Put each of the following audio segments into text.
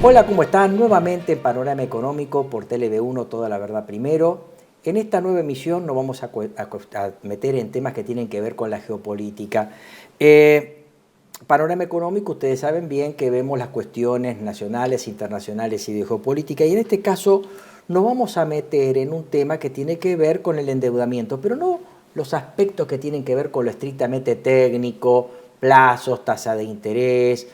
Hola, ¿cómo están? Nuevamente en Panorama Económico por TLV1, Toda la Verdad Primero. En esta nueva emisión nos vamos a meter en temas que tienen que ver con la geopolítica. Panorama Económico, ustedes saben bien que vemos las cuestiones nacionales, internacionales y de geopolítica, y en este caso nos vamos a meter en un tema que tiene que ver con el endeudamiento, pero no los aspectos que tienen que ver con lo estrictamente técnico, plazos, tasa de interés,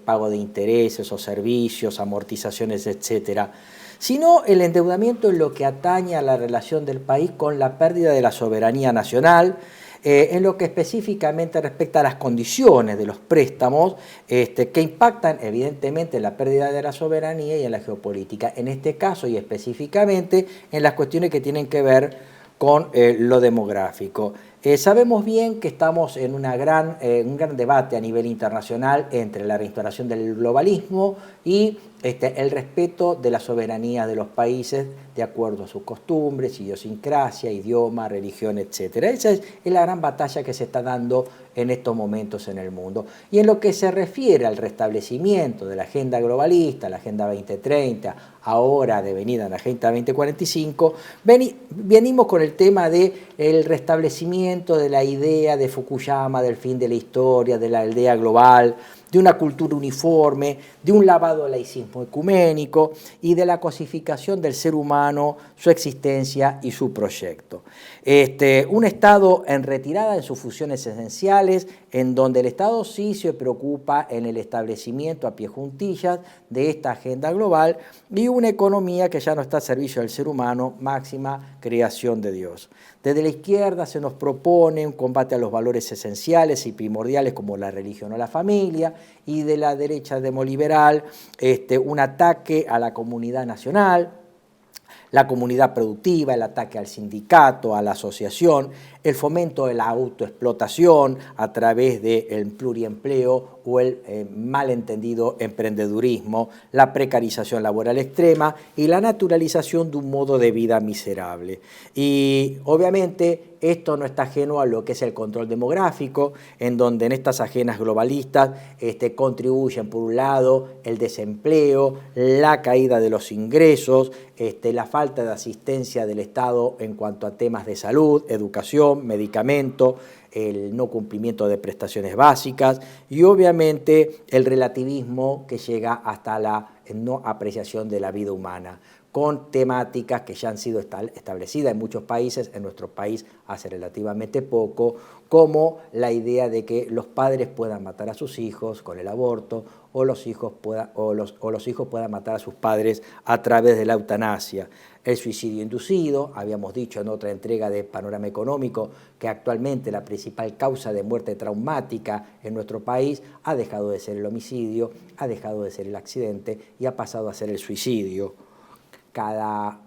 pago de intereses o servicios, amortizaciones, etcétera, sino el endeudamiento en lo que atañe a la relación del país con la pérdida de la soberanía nacional, en lo que específicamente respecta a las condiciones de los préstamos que impactan evidentemente en la pérdida de la soberanía y en la geopolítica, en este caso y específicamente en las cuestiones que tienen que ver con lo demográfico. Sabemos bien que estamos en un gran debate a nivel internacional entre la reinstauración del globalismo y el respeto de la soberanía de los países de acuerdo a sus costumbres, idiosincrasia, idioma, religión, etc. Esa es la gran batalla que se está dando en estos momentos en el mundo. Y en lo que se refiere al restablecimiento de la agenda globalista, la Agenda 2030, ahora devenida en la Agenda 2045, venimos con el tema del restablecimiento de la idea de Fukuyama, del fin de la historia, de la aldea global, de una cultura uniforme, de un lavado al laicismo ecuménico y de la cosificación del ser humano, su existencia y su proyecto. Un Estado en retirada en sus funciones esenciales, en donde el Estado sí se preocupa en el establecimiento a pie juntillas de esta agenda global y una economía que ya no está al servicio del ser humano, máxima creación de Dios. Desde la izquierda se nos propone un combate a los valores esenciales y primordiales como la religión o la familia, y de la derecha demoliberal un ataque a la comunidad nacional, la comunidad productiva, el ataque al sindicato, a la asociación, el fomento de la autoexplotación a través del pluriempleo o el malentendido emprendedurismo, la precarización laboral extrema y la naturalización de un modo de vida miserable. Y obviamente esto no está ajeno a lo que es el control demográfico, en donde en estas agendas globalistas contribuyen por un lado el desempleo, la caída de los ingresos, la falta de asistencia del Estado en cuanto a temas de salud, educación, medicamento, el no cumplimiento de prestaciones básicas y obviamente el relativismo que llega hasta la no apreciación de la vida humana, con temáticas que ya han sido establecidas en muchos países, en nuestro país hace relativamente poco, como la idea de que los padres puedan matar a sus hijos con el aborto o los hijos puedan matar a sus padres a través de la eutanasia. El suicidio inducido, habíamos dicho en otra entrega de Panorama Económico que actualmente la principal causa de muerte traumática en nuestro país ha dejado de ser el homicidio, ha dejado de ser el accidente y ha pasado a ser el suicidio. Cada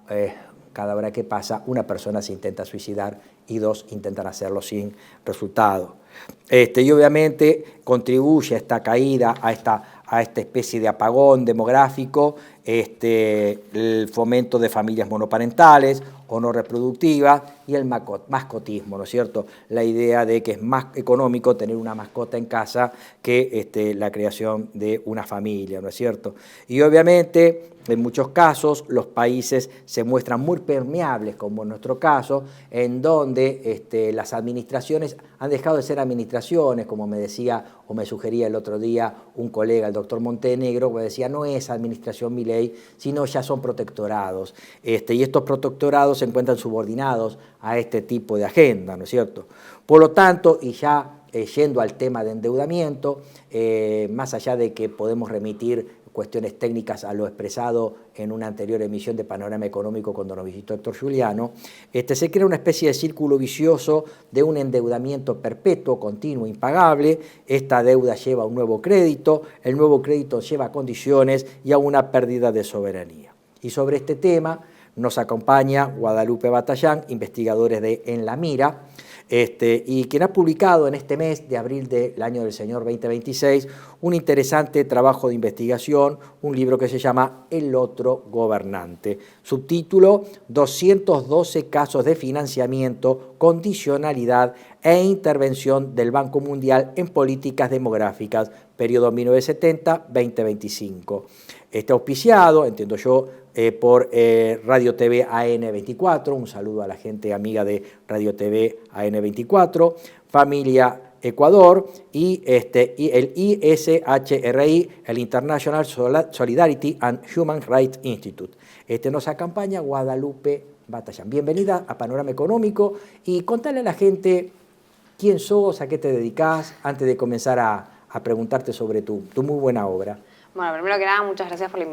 hora que pasa, una persona se intenta suicidar y dos intentan hacerlo sin resultado. Y obviamente contribuye a esta caída, a esta especie de apagón demográfico, el fomento de familias monoparentales o no reproductivas y el mascotismo, ¿no es cierto? La idea de que es más económico tener una mascota en casa que la creación de una familia, ¿no es cierto? Y obviamente, en muchos casos, los países se muestran muy permeables, como en nuestro caso, en donde las administraciones han dejado de ser administraciones, como me decía o me sugería el otro día un colega, el doctor Montenegro, que decía, no es administración Milei, sino ya son protectorados. Y estos protectorados se encuentran subordinados a este tipo de agenda, ¿no es cierto? Por lo tanto, y ya yendo al tema de endeudamiento, más allá de que podemos remitir cuestiones técnicas a lo expresado en una anterior emisión de Panorama Económico cuando nos visitó Héctor Giuliano, se crea una especie de círculo vicioso de un endeudamiento perpetuo, continuo, impagable. Esta deuda lleva a un nuevo crédito, el nuevo crédito lleva a condiciones y a una pérdida de soberanía. Y sobre este tema nos acompaña Guadalupe Batallán, investigadores de En la Mira, y quien ha publicado en este mes de abril del año del Señor 2026 un interesante trabajo de investigación, un libro que se llama El otro gobernante. Subtítulo: 212 casos de financiamiento, condicionalidad e intervención del Banco Mundial en políticas demográficas, periodo 1970-2025. Está auspiciado, entiendo yo, por Radio TV AN24, un saludo a la gente amiga de Radio TV AN24, Familia Ecuador y el ISHRI, el International Solidarity and Human Rights Institute. Nos acompaña Guadalupe Batallán. Bienvenida a Panorama Económico y contale a la gente quién sos, a qué te dedicás, antes de comenzar a preguntarte sobre tu muy buena obra. Bueno, primero que nada, muchas gracias por la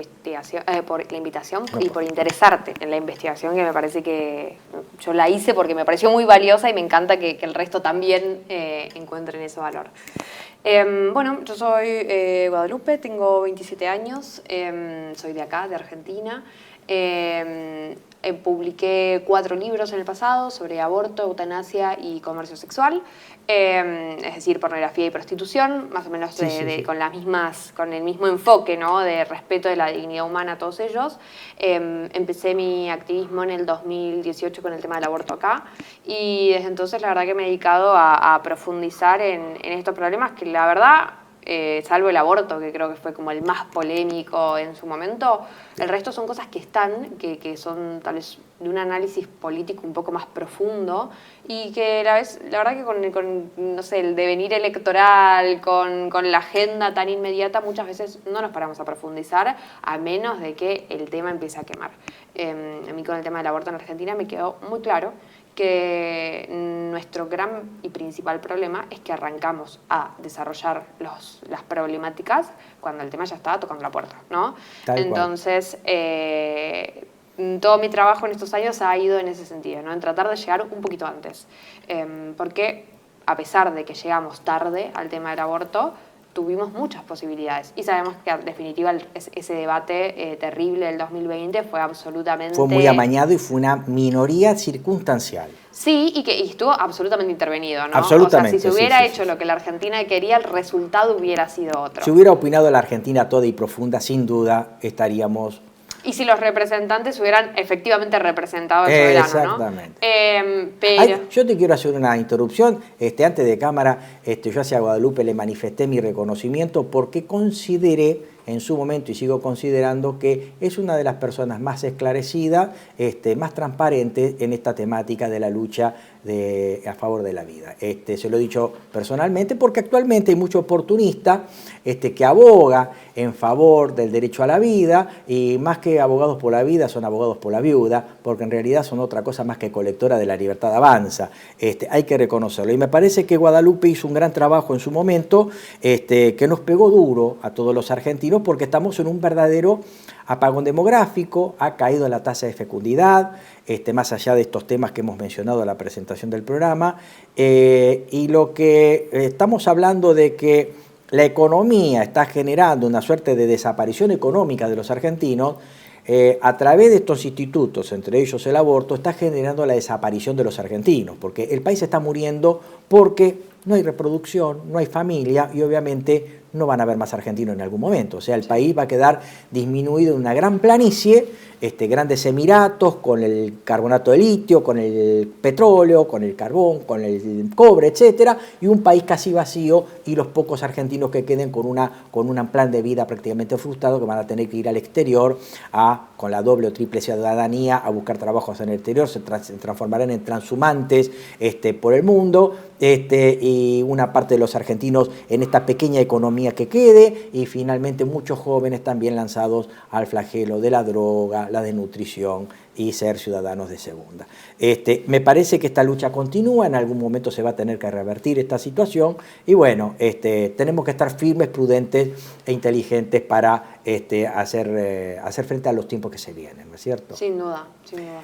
invitación y por interesarte en la investigación, que me parece que yo la hice porque me pareció muy valiosa y me encanta que el resto también encuentren ese valor. Bueno, yo soy Guadalupe, tengo 27 años, soy de acá, de Argentina. Publiqué 4 libros en el pasado sobre aborto, eutanasia y comercio sexual, es decir, pornografía y prostitución, más o menos con el mismo enfoque, ¿no?, de respeto de la dignidad humana a todos ellos. Empecé mi activismo en el 2018 con el tema del aborto acá y desde entonces la verdad que me he dedicado a profundizar en estos problemas que la verdad, salvo el aborto, que creo que fue como el más polémico en su momento, el resto son cosas que que son tal vez de un análisis político un poco más profundo y que la verdad que con no sé, el devenir electoral, con la agenda tan inmediata, muchas veces no nos paramos a profundizar a menos de que el tema empiece a quemar. A mí con el tema del aborto en Argentina me quedó muy claro que nuestro gran y principal problema es que arrancamos a desarrollar las problemáticas cuando el tema ya estaba tocando la puerta, ¿no? Entonces, todo mi trabajo en estos años ha ido en ese sentido, ¿no?, en tratar de llegar un poquito antes. Porque a pesar de que llegamos tarde al tema del aborto, tuvimos muchas posibilidades y sabemos que en definitiva ese debate terrible del 2020 fue absolutamente... Fue muy amañado y fue una minoría circunstancial. Sí, y estuvo absolutamente intervenido, ¿no? Absolutamente. O sea, si se hubiera hecho lo que la Argentina quería, el resultado hubiera sido otro. Si hubiera opinado la Argentina toda y profunda, sin duda estaríamos... Y si los representantes hubieran efectivamente representado el soberano, exactamente. ¿no? Pero... yo te quiero hacer una interrupción. Antes de cámara, yo hacia Guadalupe le manifesté mi reconocimiento porque consideré en su momento, y sigo considerando, que es una de las personas más esclarecidas, más transparentes en esta temática de la lucha a favor de la vida. Se lo he dicho personalmente porque actualmente hay mucho oportunista que aboga en favor del derecho a la vida, y más que abogados por la vida son abogados por la viuda, porque en realidad son otra cosa más que colectora de la libertad avanza. Hay que reconocerlo. Y me parece que Guadalupe hizo un gran trabajo en su momento, que nos pegó duro a todos los argentinos, porque estamos en un verdadero apagón demográfico, ha caído la tasa de fecundidad, más allá de estos temas que hemos mencionado en la presentación del programa, y lo que estamos hablando de que la economía está generando una suerte de desaparición económica de los argentinos, a través de estos institutos, entre ellos el aborto, está generando la desaparición de los argentinos, porque el país está muriendo porque no hay reproducción, no hay familia y obviamente no van a haber más argentinos en algún momento. O sea, el país va a quedar disminuido en una gran planicie, grandes emiratos con el carbonato de litio, con el petróleo, con el carbón, con el cobre, etcétera, y un país casi vacío y los pocos argentinos que queden con un plan de vida prácticamente frustrado, que van a tener que ir al exterior con la doble o triple ciudadanía a buscar trabajos en el exterior, se transformarán en transhumantes por el mundo, y una parte de los argentinos en esta pequeña economía que quede, y finalmente muchos jóvenes también lanzados al flagelo de la droga, la desnutrición y ser ciudadanos de segunda. Me parece que esta lucha continúa, en algún momento se va a tener que revertir esta situación y bueno, tenemos que estar firmes, prudentes e inteligentes para hacer frente a los tiempos que se vienen, ¿no es cierto? Sin duda, sin duda.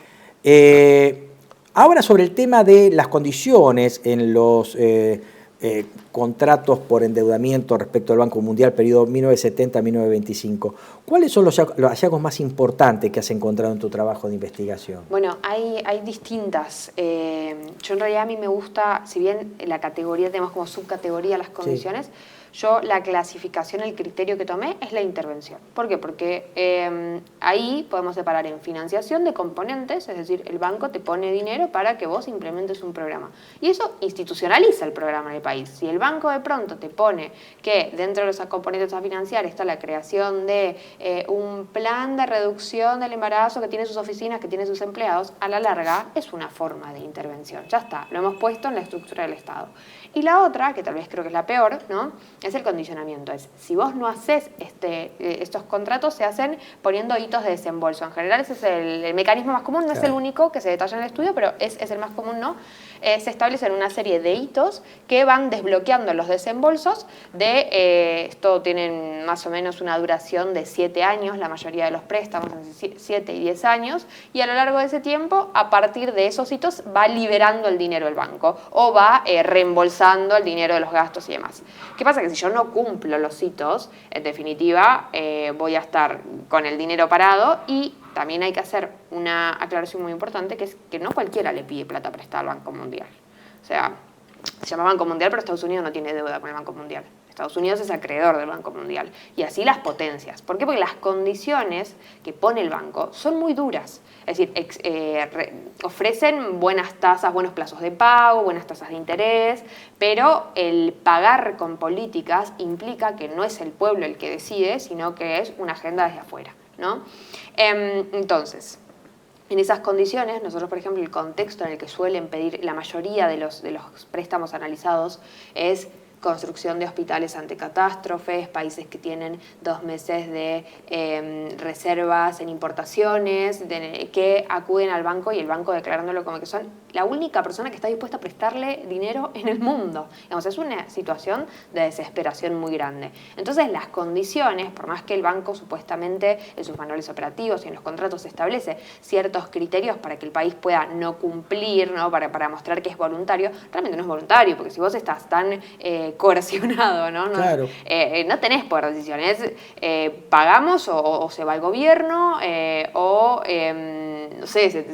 Ahora sobre el tema de las condiciones en los contratos por endeudamiento respecto al Banco Mundial, periodo 1970-1925. ¿Cuáles son los hallazgos más importantes que has encontrado en tu trabajo de investigación? Bueno, hay distintas. Yo en realidad a mí me gusta, si bien la categoría, tenemos como subcategoría las condiciones, yo la clasificación, el criterio que tomé es la intervención. ¿Por qué? Porque ahí podemos separar en financiación de componentes, es decir, el banco te pone dinero para que vos implementes un programa. Y eso institucionaliza el programa en el país. Si el banco de pronto te pone que dentro de los componentes a financiar está la creación de un plan de reducción del embarazo que tiene sus oficinas, que tiene sus empleados, a la larga es una forma de intervención. Ya está, lo hemos puesto en la estructura del Estado. Y la otra, que tal vez creo que es la peor, ¿no?, es el condicionamiento. Es, si vos no haces estos contratos, se hacen poniendo hitos de desembolso. En general ese es el mecanismo más común, no es el único que se detalla en el estudio, pero es el más común, ¿no? Se establecen una serie de hitos que van desbloqueando los desembolsos de, esto tienen más o menos una duración de 7 años, la mayoría de los préstamos, 7 y 10 años, y a lo largo de ese tiempo, a partir de esos hitos, va liberando el dinero el banco, o va reembolsando el dinero de los gastos y demás. ¿Qué pasa? Que si yo no cumplo los hitos, en definitiva, voy a estar con el dinero parado. Y también hay que hacer una aclaración muy importante, que es que no cualquiera le pide plata prestada al Banco Mundial. O sea, se llama Banco Mundial, pero Estados Unidos no tiene deuda con el Banco Mundial. Estados Unidos es acreedor del Banco Mundial. Y así las potencias. ¿Por qué? Porque las condiciones que pone el banco son muy duras. Es decir, ofrecen buenas tasas, buenos plazos de pago, buenas tasas de interés, pero el pagar con políticas implica que no es el pueblo el que decide, sino que es una agenda desde afuera, ¿no? Entonces, en esas condiciones, nosotros, por ejemplo, el contexto en el que suelen pedir la mayoría de los préstamos analizados es construcción de hospitales ante catástrofes, países que tienen 2 meses de reservas en importaciones, que acuden al banco y el banco declarándolo como que son la única persona que está dispuesta a prestarle dinero en el mundo. Digamos, es una situación de desesperación muy grande. Entonces, las condiciones, por más que el banco supuestamente en sus manuales operativos y en los contratos establece ciertos criterios para que el país pueda no cumplir, ¿no?, para mostrar que es voluntario, realmente no es voluntario, porque si vos estás tan coercionado, ¿no? Claro. No tenés poder de decisión, pagamos o se va el gobierno no sé,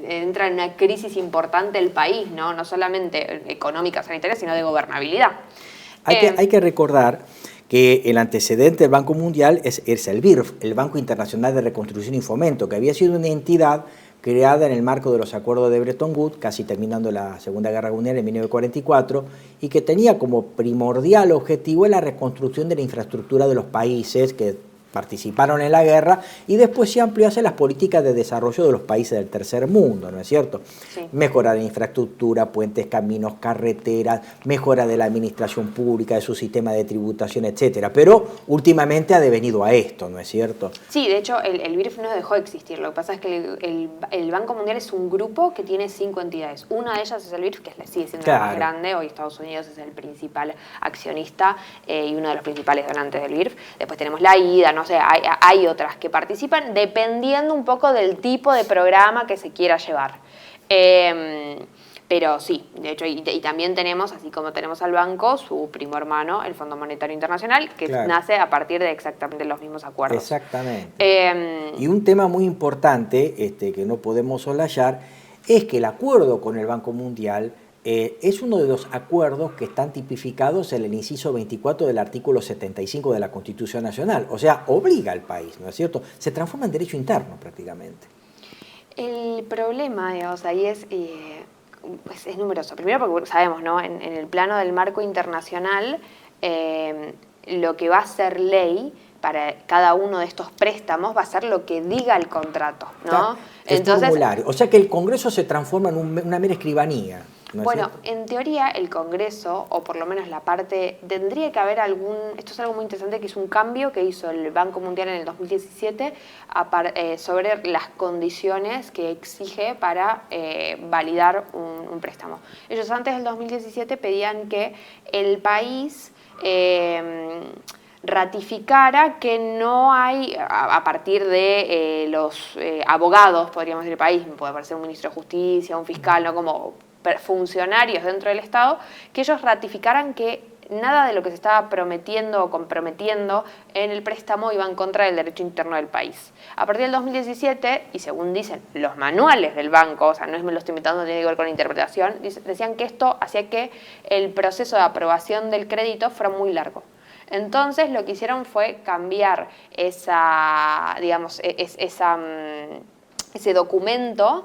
entra en una crisis importante el país, no solamente económica, sanitaria, sino de gobernabilidad. Hay que recordar que el antecedente del Banco Mundial es el BIRF, el Banco Internacional de Reconstrucción y Fomento, que había sido una entidad creada en el marco de los acuerdos de Bretton Woods, casi terminando la Segunda Guerra Mundial en 1944, y que tenía como primordial objetivo la reconstrucción de la infraestructura de los países que participaron en la guerra, y después se amplió hacia las políticas de desarrollo de los países del tercer mundo, ¿no es cierto? Sí. Mejora de infraestructura, puentes, caminos, carreteras, mejora de la administración pública, de su sistema de tributación, etcétera. Pero últimamente ha devenido a esto, ¿no es cierto? Sí, de hecho el BIRF no dejó de existir. Lo que pasa es que el Banco Mundial es un grupo que tiene 5 entidades. Una de ellas es el BIRF, que sigue siendo la más grande. Hoy Estados Unidos es el principal accionista y uno de los principales donantes del BIRF. Después tenemos la IDA, ¿no? O sea, hay otras que participan dependiendo un poco del tipo de programa que se quiera llevar. Pero sí, de hecho, y también tenemos, así como tenemos al banco, su primo hermano, el Fondo Monetario Internacional, que nace a partir de exactamente los mismos acuerdos. Exactamente. Y un tema muy importante que no podemos soslayar es que el acuerdo con el Banco Mundial es uno de los acuerdos que están tipificados en el inciso 24 del artículo 75 de la Constitución Nacional. O sea, obliga al país, ¿no es cierto? Se transforma en derecho interno prácticamente. El problema, digamos, ahí es numeroso. Primero porque sabemos, ¿no?, en el plano del marco internacional, lo que va a ser ley para cada uno de estos préstamos va a ser lo que diga el contrato, ¿no? Entonces, formulario. O sea que el Congreso se transforma en una mera escribanía. ¿No es bueno, cierto? En teoría el Congreso, o por lo menos la parte, tendría que haber esto es algo muy interesante, que es un cambio que hizo el Banco Mundial en el 2017 sobre las condiciones que exige para validar un préstamo. Ellos antes del 2017 pedían que el país ratificara que no hay, a partir de los abogados, podríamos decir, del país, puede ser un ministro de Justicia, un fiscal, no como funcionarios dentro del Estado, que ellos ratificaran que nada de lo que se estaba prometiendo o comprometiendo en el préstamo iba en contra del derecho interno del país. A partir del 2017, y según dicen los manuales del banco, o sea, no es me lo estoy inventando, tiene que ver con la interpretación, decían que esto hacía que el proceso de aprobación del crédito fuera muy largo. Entonces lo que hicieron fue cambiar esa, digamos, ese documento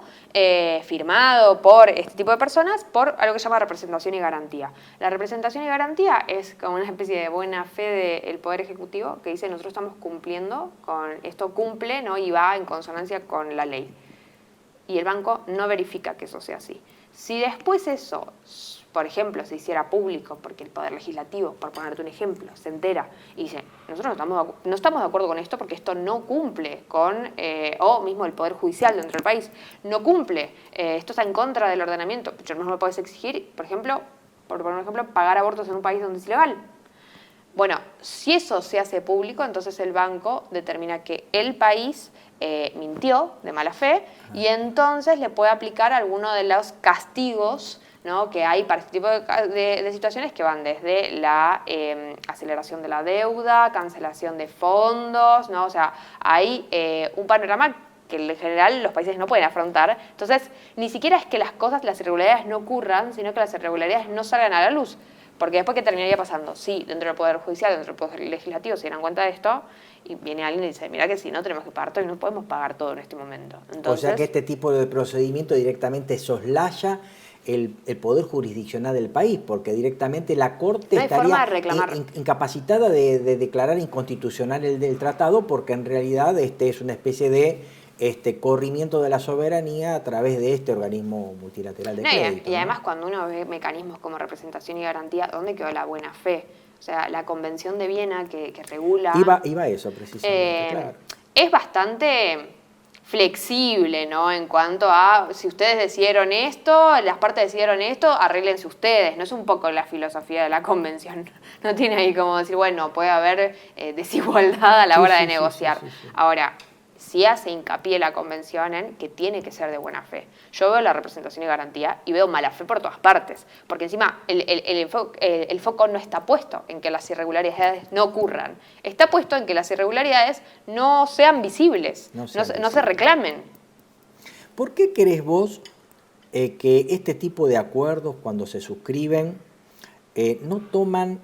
firmado por este tipo de personas por algo que se llama representación y garantía. La representación y garantía es como una especie de buena fe del Poder Ejecutivo que dice nosotros estamos cumpliendo con esto, cumple, ¿no? Y va en consonancia con la ley. Y el banco no verifica que eso sea así. Si después eso, por ejemplo, se hiciera público, porque el Poder Legislativo, por ponerte un ejemplo, se entera y dice, nosotros no estamos de acuerdo con esto porque esto no cumple con, o mismo el Poder Judicial dentro del país, no cumple, esto está en contra del ordenamiento, pero no me lo puedes exigir, por ejemplo, pagar abortos en un país donde es ilegal. Bueno, si eso se hace público, entonces el banco determina que el país mintió de mala fe y entonces le puede aplicar alguno de los castigos, ¿no?, que hay para este tipo de situaciones que van desde la aceleración de la deuda, cancelación de fondos, ¿no? O sea, hay un panorama que en general los países no pueden afrontar. Entonces, ni siquiera es que las irregularidades no ocurran, sino que las irregularidades no salgan a la luz. Porque después, ¿qué terminaría pasando? Sí, dentro del Poder Judicial, dentro del Poder Legislativo se dieran cuenta de esto y viene alguien y dice, mira que si no tenemos que pagar todo y no podemos pagar todo en este momento. Entonces, o sea que este tipo de procedimiento directamente soslaya el poder jurisdiccional del país, porque directamente la Corte no estaría de incapacitada de declarar inconstitucional el tratado, porque en realidad es una especie de corrimiento de la soberanía a través de este organismo multilateral de crédito. Y además cuando uno ve mecanismos como representación y garantía, ¿dónde quedó la buena fe? O sea, la Convención de Viena que regula... Iba a eso precisamente, claro. Es bastante flexible, ¿no? En cuanto a, si ustedes decidieron esto, las partes decidieron esto, arréglense ustedes. No es un poco la filosofía de la Convención. No tiene ahí como decir, bueno, puede haber desigualdad a la hora de negociar. Sí. Ahora, sí hace hincapié la Convención en que tiene que ser de buena fe. Yo veo la representación y garantía y veo mala fe por todas partes, porque encima el foco no está puesto en que las irregularidades no ocurran, está puesto en que las irregularidades no sean visibles, no se reclamen. ¿Por qué querés vos que este tipo de acuerdos, cuando se suscriben, no toman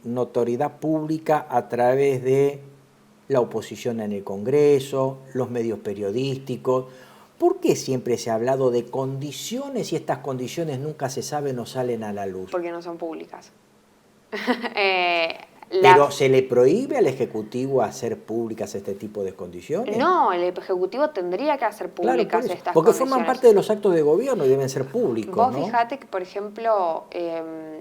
notoriedad pública a través de la oposición en el Congreso, los medios periodísticos? ¿Por qué siempre se ha hablado de condiciones y estas condiciones nunca se saben o salen a la luz? Porque no son públicas. ¿Pero se le prohíbe al Ejecutivo hacer públicas este tipo de condiciones? No, el Ejecutivo tendría que hacer públicas estas porque condiciones. Forman parte de los actos de gobierno y deben ser públicos. Vos fijate que, por ejemplo,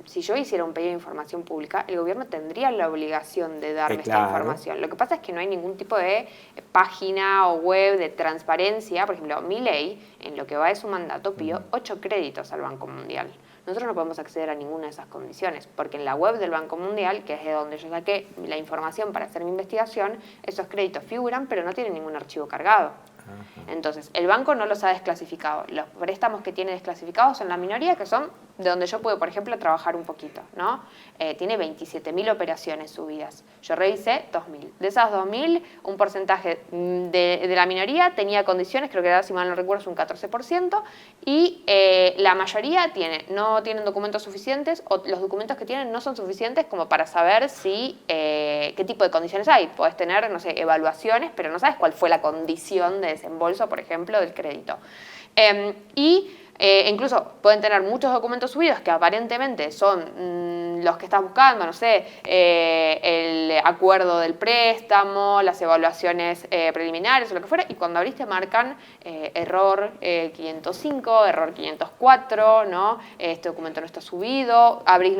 si yo hiciera un pedido de información pública, el gobierno tendría la obligación de darme esta información. Lo que pasa es que no hay ningún tipo de página o web de transparencia. Por ejemplo, Milei, en lo que va de su mandato, pidió 8 créditos al Banco Mundial. Nosotros no podemos acceder a ninguna de esas condiciones, porque en la web del Banco Mundial, que es de donde yo saqué la información para hacer mi investigación, esos créditos figuran, pero no tienen ningún archivo cargado. Entonces, el banco no los ha desclasificado. Los préstamos que tiene desclasificados son la minoría, que son de donde yo puedo, por ejemplo, trabajar un poquito, ¿no? Tiene 27.000 operaciones subidas. Yo revisé 2.000. De esas 2.000, un porcentaje de la minoría tenía condiciones, creo que era, si mal no recuerdo, es un 14%, y la mayoría no tienen documentos suficientes, o los documentos que tienen no son suficientes como para saber qué tipo de condiciones hay. Podés tener, no sé, evaluaciones, pero no sabes cuál fue la condición de desembolso, por ejemplo, del crédito. Incluso pueden tener muchos documentos subidos que aparentemente son los que estás buscando, no sé, el acuerdo del préstamo, las evaluaciones preliminares o lo que fuera, y cuando abriste marcan error 505, error 504, ¿no? Este documento no está subido, abrís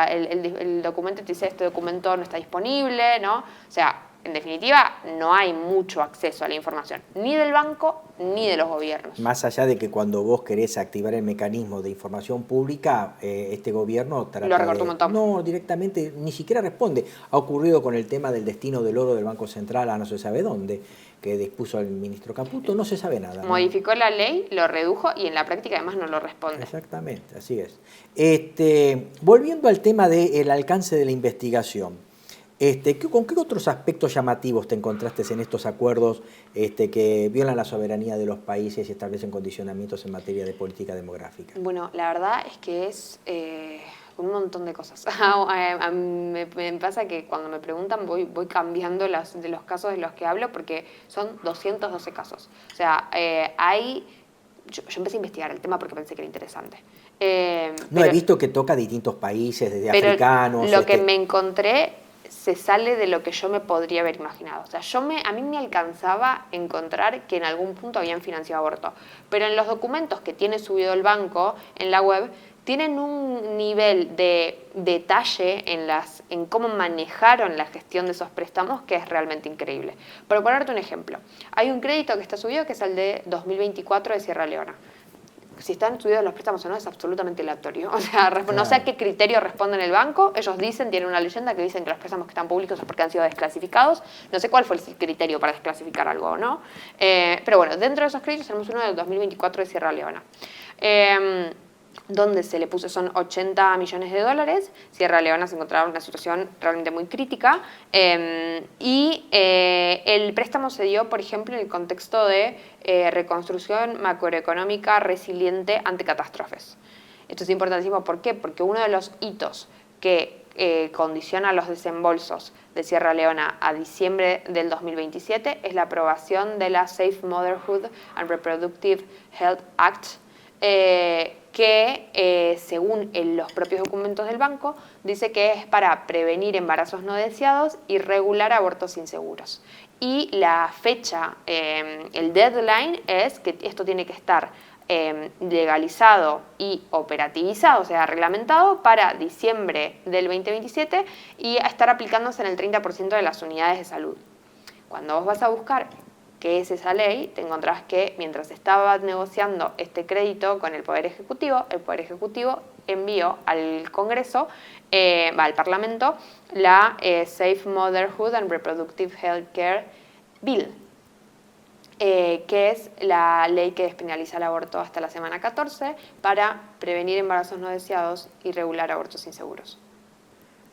el documento y te dice este documento no está disponible, ¿no? O sea, en definitiva, no hay mucho acceso a la información, ni del banco ni de los gobiernos. Más allá de que cuando vos querés activar el mecanismo de información pública, este gobierno trata lo recortó un montón. No, directamente ni siquiera responde. Ha ocurrido con el tema del destino del oro del Banco Central a no se sabe dónde, que dispuso el ministro Caputo, no se sabe nada. Modificó la ley, lo redujo y en la práctica además no lo responde. Exactamente, así es. Volviendo al tema del alcance de la investigación, ¿con qué otros aspectos llamativos te encontraste en estos acuerdos que violan la soberanía de los países y establecen condicionamientos en materia de política demográfica? Bueno, la verdad es que es un montón de cosas. Me pasa que cuando me preguntan voy cambiando de los casos de los que hablo porque son 212 casos. O sea, yo empecé a investigar el tema porque pensé que era interesante. He visto que toca distintos países, desde africanos. Lo que me encontré se sale de lo que yo me podría haber imaginado. O sea, a mí me alcanzaba encontrar que en algún punto habían financiado aborto. Pero en los documentos que tiene subido el banco en la web, tienen un nivel de detalle en cómo manejaron la gestión de esos préstamos que es realmente increíble. Por ponerte un ejemplo, hay un crédito que está subido que es el de 2024 de Sierra Leona. Si están subidos los préstamos o no es absolutamente aleatorio. O sea, no sé a qué criterio responden el banco. Ellos tienen una leyenda que dicen que los préstamos que están públicos es porque han sido desclasificados. No sé cuál fue el criterio para desclasificar algo o no. Pero bueno, dentro de esos créditos tenemos uno del 2024 de Sierra Leona. Donde se le puso son 80 millones de dólares. Sierra Leona se encontraba en una situación realmente muy crítica y el préstamo se dio, por ejemplo, en el contexto de reconstrucción macroeconómica resiliente ante catástrofes. Esto es importantísimo, ¿por qué? Porque uno de los hitos que condiciona los desembolsos de Sierra Leona a diciembre del 2027 es la aprobación de la Safe Motherhood and Reproductive Health Act, que según los propios documentos del banco dice que es para prevenir embarazos no deseados y regular abortos inseguros. Y la fecha, el deadline es que esto tiene que estar legalizado y operativizado, o sea, reglamentado para diciembre del 2027 y a estar aplicándose en el 30% de las unidades de salud. Cuando vos vas a buscar qué es esa ley, te encontrás que mientras estaba negociando este crédito con el Poder Ejecutivo envió al Congreso, al Parlamento, la Safe Motherhood and Reproductive Healthcare Bill, que es la ley que despenaliza el aborto hasta la semana 14 para prevenir embarazos no deseados y regular abortos inseguros.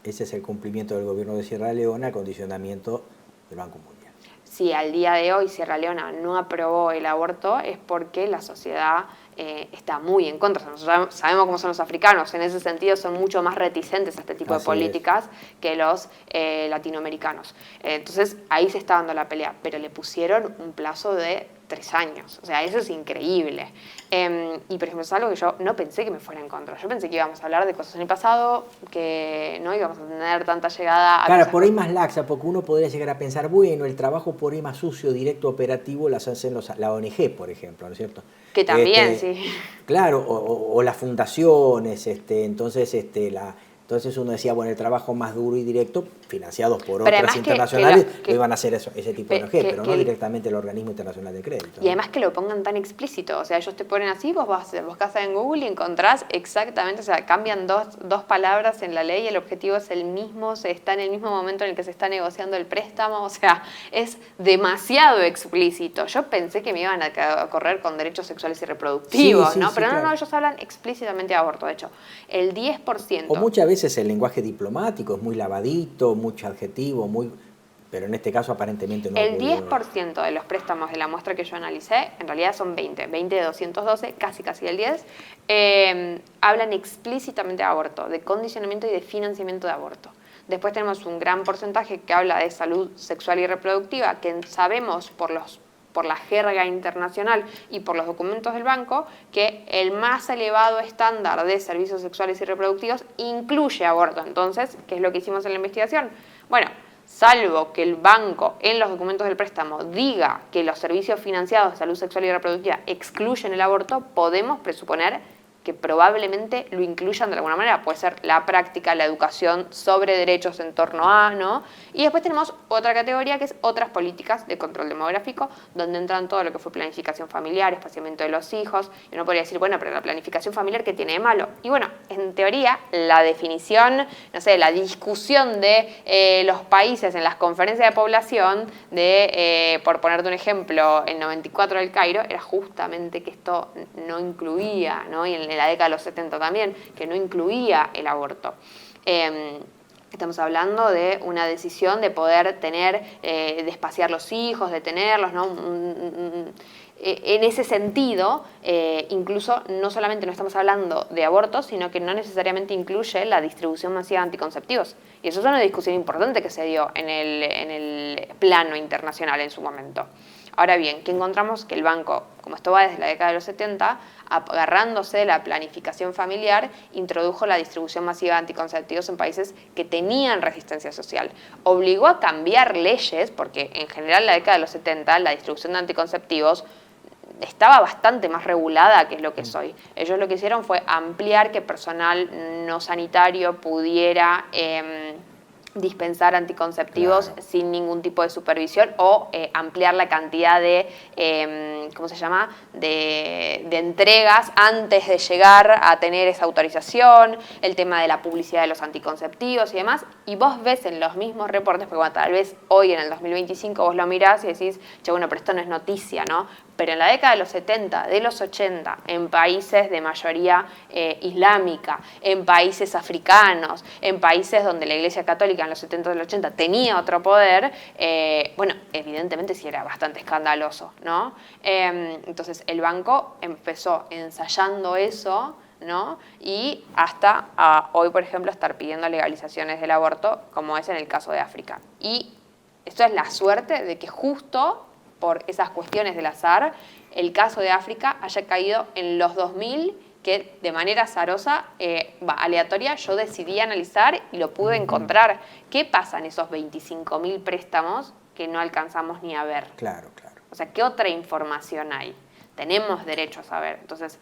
Ese es el cumplimiento del gobierno de Sierra Leona al condicionamiento del Banco Mundial. Si al día de hoy Sierra Leona no aprobó el aborto es porque la sociedad está muy en contra. Nosotros sabemos cómo son los africanos, en ese sentido son mucho más reticentes a este tipo de políticas que los latinoamericanos. Entonces ahí se está dando la pelea, pero le pusieron un plazo de 3 años. O sea, eso es increíble. Y, por ejemplo, es algo que yo no pensé que me fuera en contra. Yo pensé que íbamos a hablar de cosas en el pasado, que no íbamos a tener tanta llegada a... Claro, por ahí más laxa, porque uno podría llegar a pensar, bueno, el trabajo por ahí más sucio, directo, operativo, las hacen la ONG, por ejemplo, ¿no es cierto? Que también, sí. Claro, o las fundaciones, entonces uno decía, bueno, el trabajo más duro y directo, financiados por otras internacionales, lo iban a hacer ese tipo de ONG, pero no directamente el Organismo Internacional de Crédito. Y además que lo pongan tan explícito, o sea, ellos te ponen así, vos buscás en Google y encontrás exactamente, o sea, cambian dos palabras en la ley, el objetivo es el mismo, está en el mismo momento en el que se está negociando el préstamo, o sea, es demasiado explícito. Yo pensé que me iban a correr con derechos sexuales y reproductivos, ¿no? Pero no, ellos hablan explícitamente de aborto. De hecho, el 10%... O muchas veces el lenguaje diplomático es muy lavadito, mucho adjetivo, pero en este caso aparentemente no. El 10% de los préstamos de la muestra que yo analicé, en realidad son 20 de 212, casi el 10, hablan explícitamente de aborto, de condicionamiento y de financiamiento de aborto. Después tenemos un gran porcentaje que habla de salud sexual y reproductiva, que sabemos por la jerga internacional y por los documentos del banco, que el más elevado estándar de servicios sexuales y reproductivos incluye aborto. Entonces, ¿qué es lo que hicimos en la investigación? Bueno, salvo que el banco en los documentos del préstamo diga que los servicios financiados de salud sexual y reproductiva excluyen el aborto, podemos presuponer que probablemente lo incluyan de alguna manera. Puede ser la práctica, la educación sobre derechos en torno a, ¿no? Y después tenemos otra categoría que es otras políticas de control demográfico, donde entran todo lo que fue planificación familiar, espaciamiento de los hijos. Y uno podría decir, bueno, pero la planificación familiar, ¿qué tiene de malo? Y bueno, en teoría, la definición, no sé, la discusión de los países en las conferencias de población, por ponerte un ejemplo, el 94 del Cairo, era justamente que esto no incluía, ¿no? Y en la década de los 70 también, que no incluía el aborto. Estamos hablando de una decisión de poder tener, de espaciar los hijos, de tenerlos, ¿no? En ese sentido, incluso no solamente no estamos hablando de abortos, sino que no necesariamente incluye la distribución masiva de anticonceptivos. Y eso es una discusión importante que se dio en el plano internacional en su momento. Ahora bien, ¿qué encontramos? Que el banco, como esto va desde la década de los 70, agarrándose de la planificación familiar, introdujo la distribución masiva de anticonceptivos en países que tenían resistencia social. Obligó a cambiar leyes, porque en general en la década de los 70 la distribución de anticonceptivos estaba bastante más regulada que es lo que es hoy. Ellos lo que hicieron fue ampliar que personal no sanitario pudiera dispensar anticonceptivos sin ningún tipo de supervisión o ampliar la cantidad de, ¿cómo se llama?, de entregas antes de llegar a tener esa autorización, el tema de la publicidad de los anticonceptivos y demás. Y vos ves en los mismos reportes, porque bueno, tal vez hoy en el 2025 vos lo mirás y decís, che, bueno, pero esto no es noticia, ¿no? Pero en la década de los 70, de los 80, en países de mayoría islámica, en países africanos, en países donde la Iglesia Católica en los 70 y los 80 tenía otro poder, bueno, evidentemente sí era bastante escandaloso, ¿no? Entonces el banco empezó ensayando eso, ¿no? Y hasta hoy, por ejemplo, estar pidiendo legalizaciones del aborto, como es en el caso de África. Y esto es la suerte de que justo por esas cuestiones del azar, el caso de África haya caído en los 2000, que de manera azarosa, aleatoria, yo decidí analizar y lo pude encontrar. ¿Qué pasa en esos 25.000 préstamos que no alcanzamos ni a ver? Claro, claro. O sea, ¿qué otra información hay? Tenemos derecho a saber. Entonces,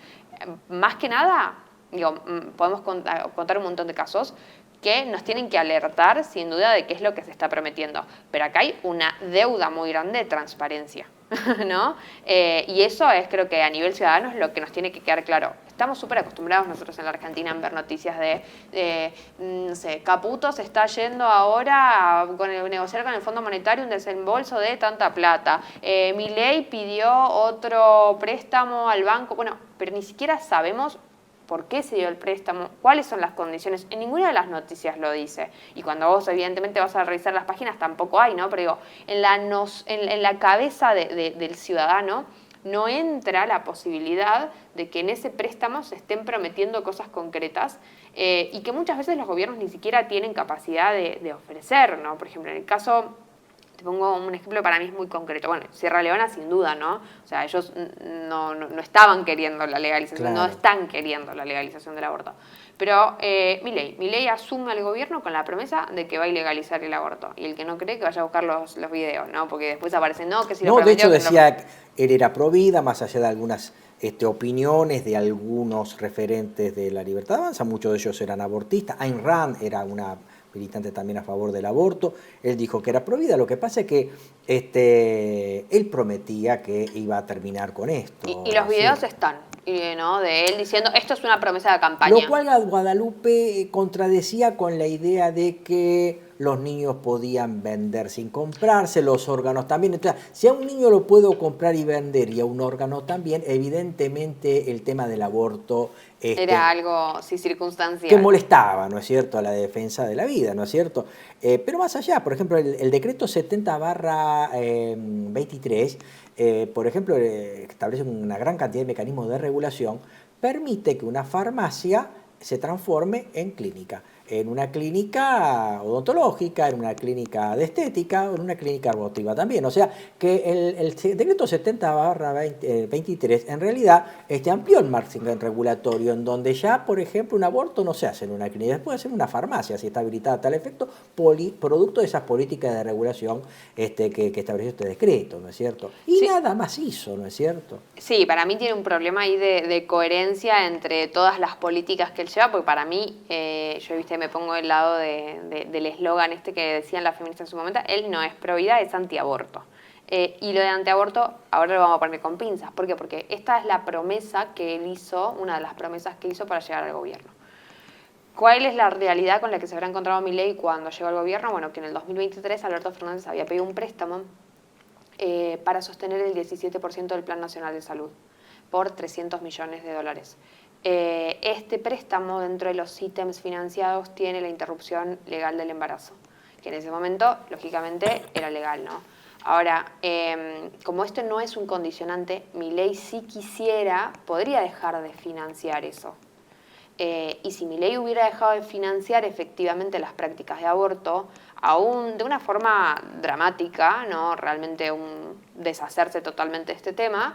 más que nada, digo, podemos contar un montón de casos que nos tienen que alertar sin duda de qué es lo que se está prometiendo. Pero acá hay una deuda muy grande de transparencia, ¿no? Y eso es, creo que a nivel ciudadano, es lo que nos tiene que quedar claro. Estamos súper acostumbrados nosotros en la Argentina a ver noticias no sé, Caputo se está yendo ahora a negociar con el Fondo Monetario un desembolso de tanta plata. Milei pidió otro préstamo al banco. Bueno, pero ni siquiera sabemos por qué se dio el préstamo, cuáles son las condiciones. En ninguna de las noticias lo dice. Y cuando vos evidentemente vas a revisar las páginas tampoco hay, ¿no? Pero digo, en la cabeza del ciudadano no entra la posibilidad de que en ese préstamo se estén prometiendo cosas concretas y que muchas veces los gobiernos ni siquiera tienen capacidad de ofrecer, ¿no? Por ejemplo, en el caso... Te pongo un ejemplo para mí es muy concreto. Bueno, Sierra Leona sin duda, ¿no? O sea, ellos no estaban queriendo la legalización, claro. No están queriendo la legalización del aborto. Pero Milei asume al gobierno con la promesa de que va a ilegalizar el aborto. Y el que no cree que vaya a buscar los videos, ¿no? Porque después aparecen, no, que si lo prometió... No, de hecho decía que él era pro vida, más allá de algunas opiniones de algunos referentes de la Libertad Avanza, muchos de ellos eran abortistas. Ayn Rand era una militante también a favor del aborto, él dijo que era pro vida. Lo que pasa es que él prometía que iba a terminar con esto. Y los videos están, ¿no? De él diciendo, esto es una promesa de campaña. Lo cual Guadalupe contradecía con la idea de que los niños podían vender sin comprarse, los órganos también. Entonces, si a un niño lo puedo comprar y vender y a un órgano también, evidentemente el tema del aborto... era algo, sí, circunstancial. Que molestaba, ¿no es cierto?, a la defensa de la vida, ¿no es cierto? Pero más allá, por ejemplo, el decreto 70/23, por ejemplo, establece una gran cantidad de mecanismos de regulación, permite que una farmacia se transforme en clínica. en una clínica odontológica, en una clínica de estética o en una clínica abortiva también. O sea que el decreto 70/23 en realidad amplió el margen regulatorio, en donde ya, por ejemplo, un aborto no se hace en una clínica, puede ser en una farmacia, si está habilitada a tal efecto, producto de esas políticas de regulación que estableció este decreto, ¿no es cierto? Y nada más hizo, ¿no es cierto? Sí, para mí tiene un problema ahí de coherencia entre todas las políticas que él lleva, porque para mí, yo me pongo del lado del eslogan que decían las feministas en su momento, él no es pro vida, es antiaborto. Y lo de antiaborto ahora lo vamos a poner con pinzas. ¿Por qué? Porque esta es la promesa que él hizo, una de las promesas que hizo para llegar al gobierno. ¿Cuál es la realidad con la que se habrá encontrado Milei cuando llegó al gobierno? Bueno, que en el 2023 Alberto Fernández había pedido un préstamo para sostener el 17% del Plan Nacional de Salud por $300 millones. Este préstamo, dentro de los ítems financiados, tiene la interrupción legal del embarazo, que en ese momento, lógicamente, era legal, ¿no? Ahora, como esto no es un condicionante, Milei, si quisiera, podría dejar de financiar eso. Y si Milei hubiera dejado de financiar efectivamente las prácticas de aborto, aún de una forma dramática, ¿no? Realmente deshacerse totalmente de este tema,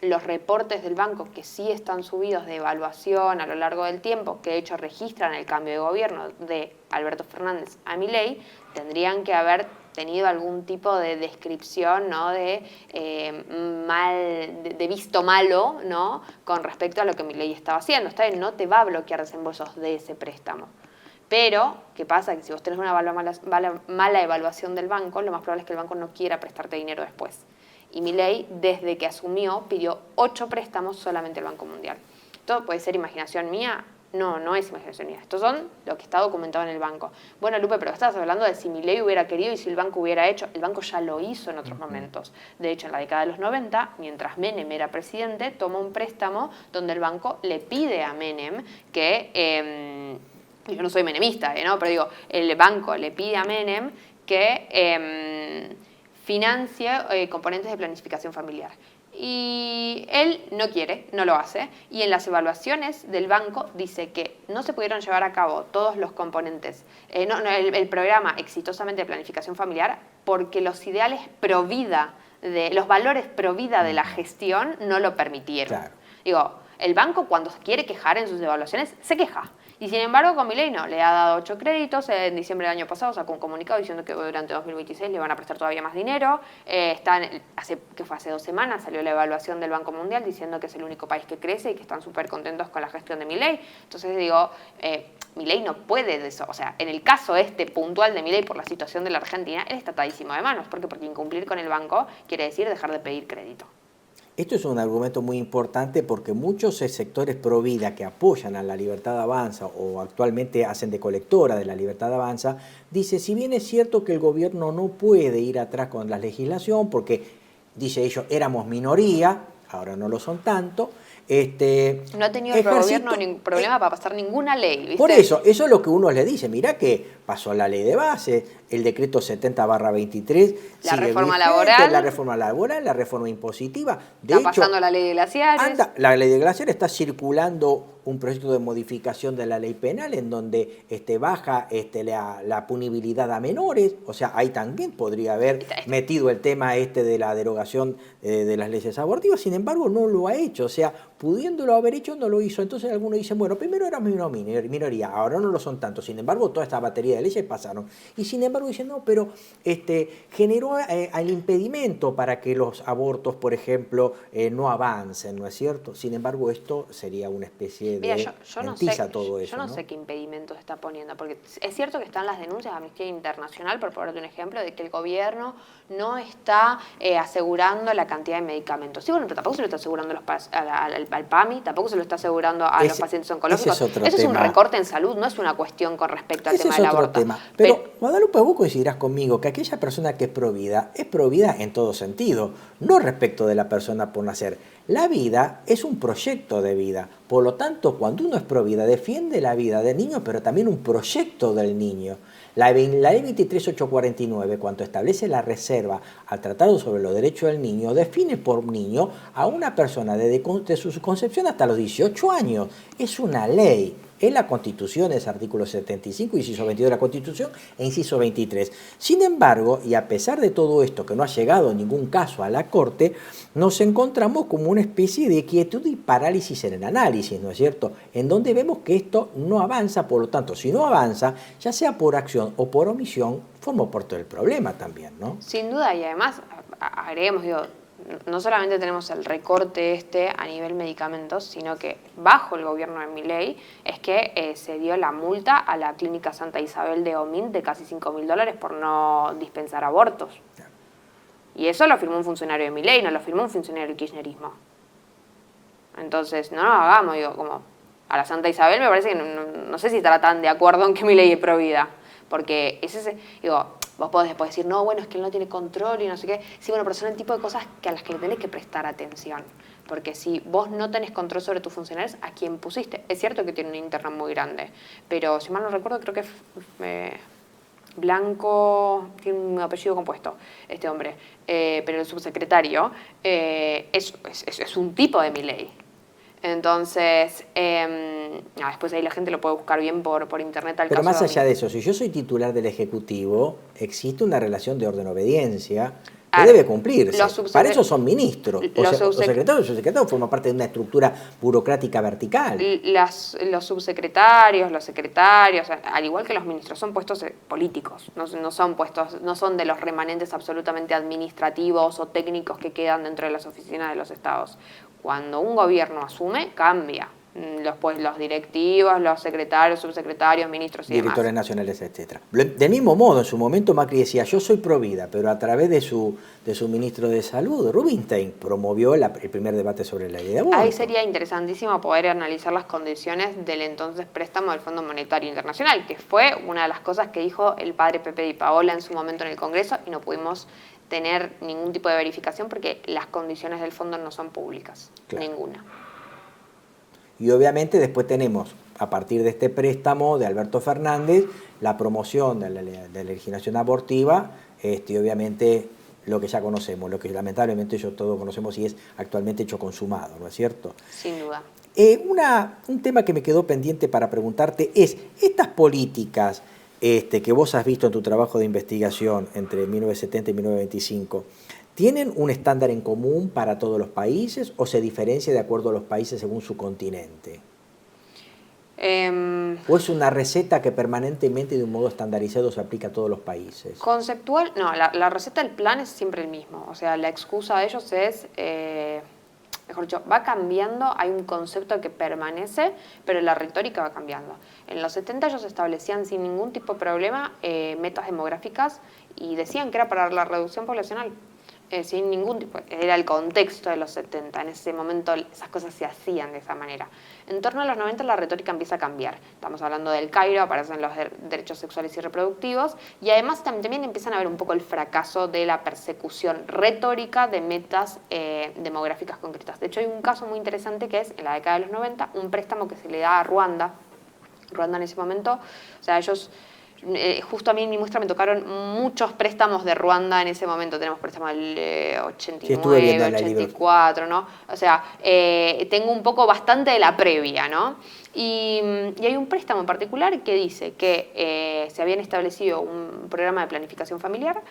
los reportes del banco, que sí están subidos de evaluación a lo largo del tiempo, que de hecho registran el cambio de gobierno de Alberto Fernández a Milei, tendrían que haber tenido algún tipo de descripción, ¿no? de visto malo, ¿no? Con respecto a lo que Milei estaba haciendo. Está bien, no te va a bloquear desembolsos de ese préstamo. Pero, ¿qué pasa? Que si vos tenés una mala evaluación del banco, lo más probable es que el banco no quiera prestarte dinero después. Y Milei, desde que asumió, pidió 8 préstamos solamente al Banco Mundial. ¿Esto puede ser imaginación mía? No, no es imaginación mía. Estos son lo que está documentado en el banco. Bueno, Lupe, pero estabas hablando de si Milei hubiera querido y si el banco hubiera hecho. El banco ya lo hizo en otros momentos. De hecho, en la década de los 90, mientras Menem era presidente, tomó un préstamo donde el banco le pide a Menem que... yo no soy menemista, ¿no? Pero digo, el banco le pide a Menem que financie componentes de planificación familiar. Y él no quiere, no lo hace, y en las evaluaciones del banco dice que no se pudieron llevar a cabo todos los componentes, el programa exitosamente de planificación familiar, porque los ideales pro vida, los valores pro vida de la gestión no lo permitieron. Claro. Digo, el banco cuando quiere quejar en sus evaluaciones, se queja. Y sin embargo, con Milei no, le ha dado 8 créditos, en diciembre del año pasado sacó un comunicado diciendo que durante 2026 le van a prestar todavía más dinero, hace 2 semanas salió la evaluación del Banco Mundial diciendo que es el único país que crece y que están súper contentos con la gestión de Milei. Entonces digo, Milei no puede de eso, o sea, en el caso puntual de Milei por la situación de la Argentina, él está atadísimo de manos, porque incumplir con el banco quiere decir dejar de pedir crédito. Esto es un argumento muy importante porque muchos sectores pro vida que apoyan a la Libertad Avanza o actualmente hacen de colectora de la Libertad Avanza, dice, si bien es cierto que el gobierno no puede ir atrás con la legislación porque, dice ellos, éramos minoría, ahora no lo son tanto, no ha tenido el gobierno ningún problema para pasar ninguna ley, ¿viste? Por eso es lo que uno le dice, mirá que pasó la ley de base, el decreto 70/23, la reforma laboral, la reforma impositiva. Está pasando la ley de glaciares. La ley de glaciares está circulando un proyecto de modificación de la ley penal en donde baja la punibilidad a menores, o sea, ahí también podría haber metido el tema de la derogación de las leyes abortivas, sin embargo no lo ha hecho, o sea, pudiéndolo haber hecho no lo hizo. Entonces algunos dicen, bueno, primero éramos una minoría, ahora no lo son tanto, sin embargo toda esta batería de leyes pasaron, y sin embargo dicen, no, pero generó el impedimento para que los abortos, por ejemplo, no avancen, ¿no es cierto? Sin embargo, esto sería una especie de mentira todo eso. Yo no sé qué impedimento se está poniendo, porque es cierto que están las denuncias de Amnistía Internacional, por ponerte un ejemplo, de que el gobierno no está asegurando la cantidad de medicamentos. Sí, bueno, pero tampoco se lo está asegurando al PAMI, tampoco se lo está asegurando a los pacientes oncológicos. Eso es un recorte en salud, no es una cuestión con respecto al tema del aborto. Pero Guadalupe, vos coincidirás conmigo que aquella persona que es provida en todo sentido, no respecto de la persona por nacer. La vida es un proyecto de vida, por lo tanto, cuando uno es provida, defiende la vida del niño, pero también un proyecto del niño. La ley 23849, cuando establece la reserva al Tratado sobre los Derechos del Niño, define por niño a una persona desde su concepción hasta los 18 años. Es una ley. en la Constitución, es artículo 75, inciso 22 de la Constitución e inciso 23. Sin embargo, y a pesar de todo esto, que no ha llegado en ningún caso a la Corte, nos encontramos como una especie de quietud y parálisis en el análisis, ¿no es cierto? En donde vemos que esto no avanza, por lo tanto, si no avanza, ya sea por acción o por omisión, forma parte del problema también, ¿no? Sin duda, y además, agreguemos, digo, no solamente tenemos el recorte a nivel medicamentos, sino que bajo el gobierno de Milei es que se dio la multa a la Clínica Santa Isabel de Omint de casi $5.000 por no dispensar abortos. Y eso lo firmó un funcionario de Milei, no lo firmó un funcionario del kirchnerismo. Entonces, no nos hagamos, digo, como a la Santa Isabel me parece que no sé si estará tan de acuerdo en que Milei es pro vida, porque digo, vos podés después decir, no, bueno, es que él no tiene control y no sé qué. Sí, bueno, pero son el tipo de cosas a las que le tenés que prestar atención. Porque si vos no tenés control sobre tus funcionarios, ¿a quién pusiste? Es cierto que tiene una interna muy grande, pero si mal no recuerdo, creo que Blanco, tiene un apellido compuesto, este hombre, pero el subsecretario es un tipo de Milei. Entonces, después ahí la gente lo puede buscar bien por internet. Pero más allá de eso, si yo soy titular del Ejecutivo, existe una relación de orden-obediencia que debe cumplirse. Para eso son ministros. Los secretarios forman parte de una estructura burocrática vertical. Los subsecretarios, los secretarios, al igual que los ministros, son puestos políticos. No son de los remanentes absolutamente administrativos o técnicos que quedan dentro de las oficinas de los estados. Cuando un gobierno asume, cambia. Los directivos, los secretarios, subsecretarios, ministros y directores nacionales, etc. Del mismo modo, en su momento Macri decía, yo soy pro vida, pero a través de su ministro de Salud, Rubinstein, promovió el primer debate sobre la ley de aborto. Ahí sería interesantísimo poder analizar las condiciones del entonces préstamo del Fondo Monetario Internacional, que fue una de las cosas que dijo el padre Pepe Di Paola en su momento en el Congreso, y no pudimos tener ningún tipo de verificación porque las condiciones del fondo no son públicas, claro. Ninguna. Y obviamente después tenemos, a partir de este préstamo de Alberto Fernández, la promoción de la legislación abortiva, y obviamente lo que ya conocemos, lo que lamentablemente todos conocemos y es actualmente hecho consumado, ¿no es cierto? Sin duda. Un tema que me quedó pendiente para preguntarte es, estas políticas que vos has visto en tu trabajo de investigación entre 1970 y 1925, ¿tienen un estándar en común para todos los países o se diferencia de acuerdo a los países según su continente? ¿O es una receta que permanentemente de un modo estandarizado se aplica a todos los países? Conceptual, no, la receta del plan es siempre el mismo. O sea, la excusa de ellos es, mejor dicho, va cambiando, hay un concepto que permanece, pero la retórica va cambiando. En los 70 ellos establecían sin ningún tipo de problema metas demográficas y decían que era para la reducción poblacional. Sin ningún tipo, era el contexto de los 70, en ese momento esas cosas se hacían de esa manera. En torno a los 90 la retórica empieza a cambiar, estamos hablando del Cairo, aparecen los derechos sexuales y reproductivos, y además también empiezan a ver un poco el fracaso de la persecución retórica de metas demográficas concretas. De hecho hay un caso muy interesante que es, en la década de los 90, un préstamo que se le da a Ruanda en ese momento, o sea, ellos... justo a mí en mi muestra me tocaron muchos préstamos de Ruanda en ese momento. Tenemos préstamos del 89, 84, ¿no? O sea, tengo un poco bastante de la previa, ¿no? Y hay un préstamo en particular que dice que se habían establecido un programa de planificación familiar,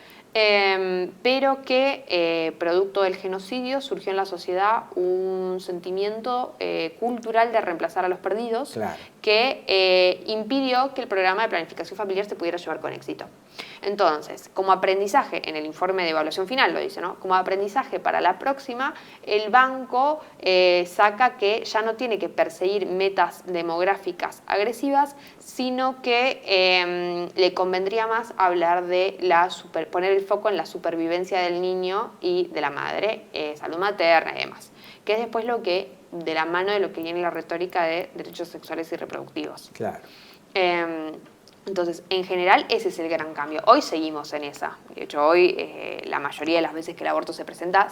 pero que producto del genocidio surgió en la sociedad un sentimiento cultural de reemplazar a los perdidos, claro, que impidió que el programa de planificación familiar se pudiera llevar con éxito. Entonces, como aprendizaje, en el informe de evaluación final lo dice, ¿no? Como aprendizaje para la próxima, el banco saca que ya no tiene que perseguir metas demográficas agresivas, sino que le convendría más hablar de poner el foco en la supervivencia del niño y de la madre, salud materna y demás, que es después lo que, de la mano de lo que viene la retórica de derechos sexuales y reproductivos. Claro. Entonces, en general, ese es el gran cambio. Hoy seguimos en esa. De hecho, hoy la mayoría de las veces que el aborto se presenta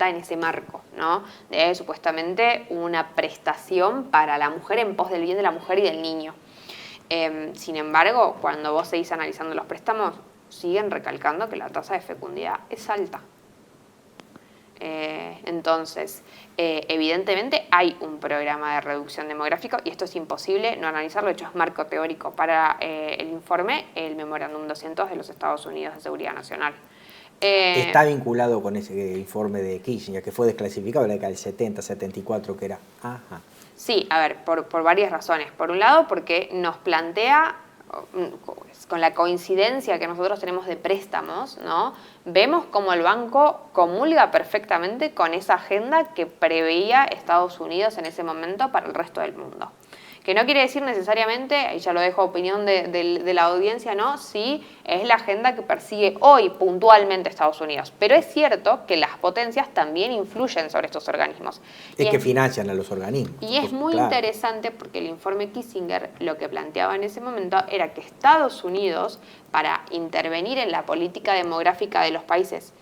en ese marco, ¿no? De supuestamente una prestación para la mujer en pos del bien de la mujer y del niño. Sin embargo, cuando vos seguís analizando los préstamos, siguen recalcando que la tasa de fecundidad es alta. Entonces, evidentemente hay un programa de reducción demográfico y esto es imposible no analizarlo. De hecho, es marco teórico para el informe, el Memorándum 200 de los Estados Unidos de Seguridad Nacional. Está vinculado con ese informe de Kissinger, que fue desclasificado en la década del 70, 74, que era... Ajá. Sí, a ver, por varias razones. Por un lado, porque nos plantea, con la coincidencia que nosotros tenemos de préstamos, ¿no? Vemos cómo el banco comulga perfectamente con esa agenda que preveía Estados Unidos en ese momento para el resto del mundo. Que no quiere decir necesariamente, ahí ya lo dejo a opinión de la audiencia, ¿no? Si es la agenda que persigue hoy puntualmente Estados Unidos. Pero es cierto que las potencias también influyen sobre estos organismos. Es que financian a los organismos. Y es muy interesante porque el informe Kissinger lo que planteaba en ese momento era que Estados Unidos, para intervenir en la política demográfica de los países,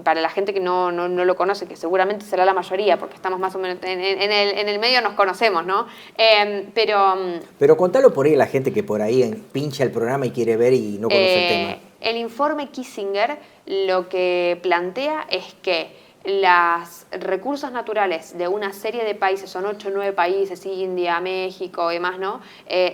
para la gente que no lo conoce, que seguramente será la mayoría, porque estamos más o menos en el medio, nos conocemos, ¿no? Pero contalo por ahí a la gente que por ahí pincha el programa y quiere ver y no conoce el tema. El informe Kissinger lo que plantea es que los recursos naturales de una serie de países, son 8 o 9 países, India, México y demás, ¿no?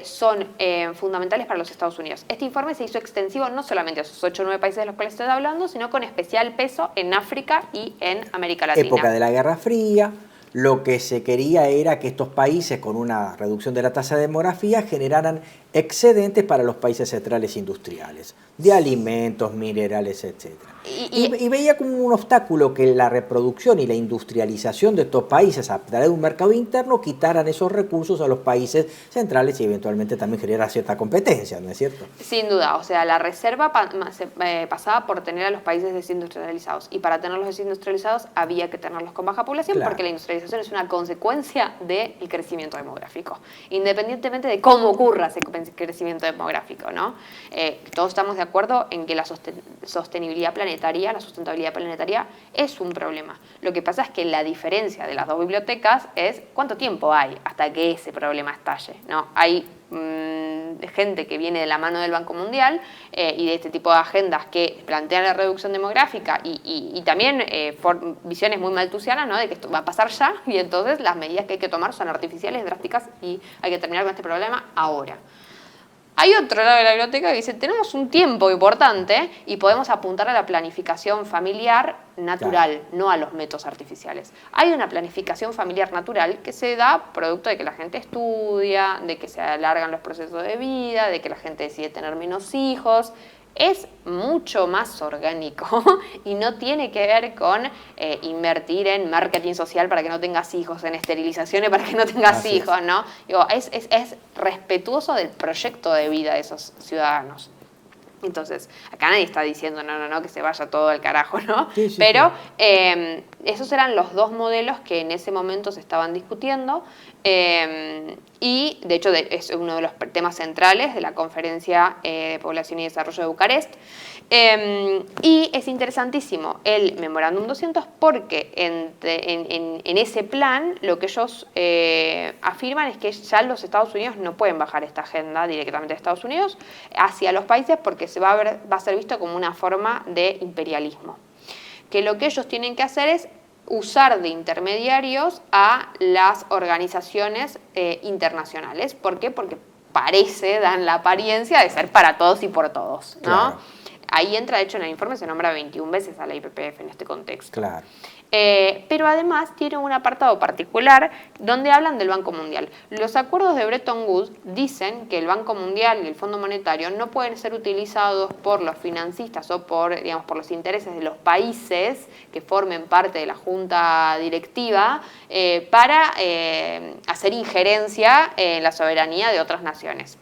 Son fundamentales para los Estados Unidos. Este informe se hizo extensivo no solamente a esos 8 o 9 países de los cuales estoy hablando, sino con especial peso en África y en América Latina. Época de la Guerra Fría. Lo que se quería era que estos países, con una reducción de la tasa de demografía, generaran excedentes para los países centrales industriales, de alimentos, minerales, etc. Y veía como un obstáculo que la reproducción y la industrialización de estos países a través de un mercado interno quitaran esos recursos a los países centrales y eventualmente también generara cierta competencia, ¿no es cierto? Sin duda, o sea, la reserva pasaba por tener a los países desindustrializados, y para tenerlos desindustrializados había que tenerlos con baja población, claro, porque la industrialización es una consecuencia del crecimiento demográfico, independientemente de cómo ocurra ese crecimiento demográfico, ¿no? Todos estamos de acuerdo en que la sostenibilidad planetaria, la sustentabilidad planetaria es un problema. Lo que pasa es que la diferencia de las dos bibliotecas es cuánto tiempo hay hasta que ese problema estalle, ¿no? Hay gente que viene de la mano del Banco Mundial y de este tipo de agendas que plantean la reducción demográfica y también visiones muy maltusianas, ¿no? De que esto va a pasar ya y entonces las medidas que hay que tomar son artificiales, drásticas y hay que terminar con este problema ahora. Hay otro lado de la biblioteca que dice, tenemos un tiempo importante y podemos apuntar a la planificación familiar natural, claro, no a los métodos artificiales. Hay una planificación familiar natural que se da producto de que la gente estudia, de que se alargan los procesos de vida, de que la gente decide tener menos hijos. Es mucho más orgánico y no tiene que ver con invertir en marketing social para que no tengas hijos, en esterilizaciones para que no tengas hijos, ¿no? Digo, es respetuoso del proyecto de vida de esos ciudadanos. Entonces, acá nadie está diciendo no, que se vaya todo al carajo, ¿no? Sí, pero sí. Esos eran los dos modelos que en ese momento se estaban discutiendo y, de hecho, es uno de los temas centrales de la Conferencia de Población y Desarrollo de Bucarest. Y es interesantísimo el Memorándum 200 porque en ese plan lo que ellos afirman es que ya los Estados Unidos no pueden bajar esta agenda directamente de Estados Unidos hacia los países porque va a ser visto como una forma de imperialismo. Que lo que ellos tienen que hacer es usar de intermediarios a las organizaciones internacionales. ¿Por qué? Porque dan la apariencia de ser para todos y por todos, ¿no? Claro. Ahí entra, de hecho, en el informe se nombra 21 veces a la IPPF en este contexto. Claro. Pero además tiene un apartado particular donde hablan del Banco Mundial. Los acuerdos de Bretton Woods dicen que el Banco Mundial y el Fondo Monetario no pueden ser utilizados por los financistas o por los intereses de los países que formen parte de la junta directiva para hacer injerencia en la soberanía de otras naciones.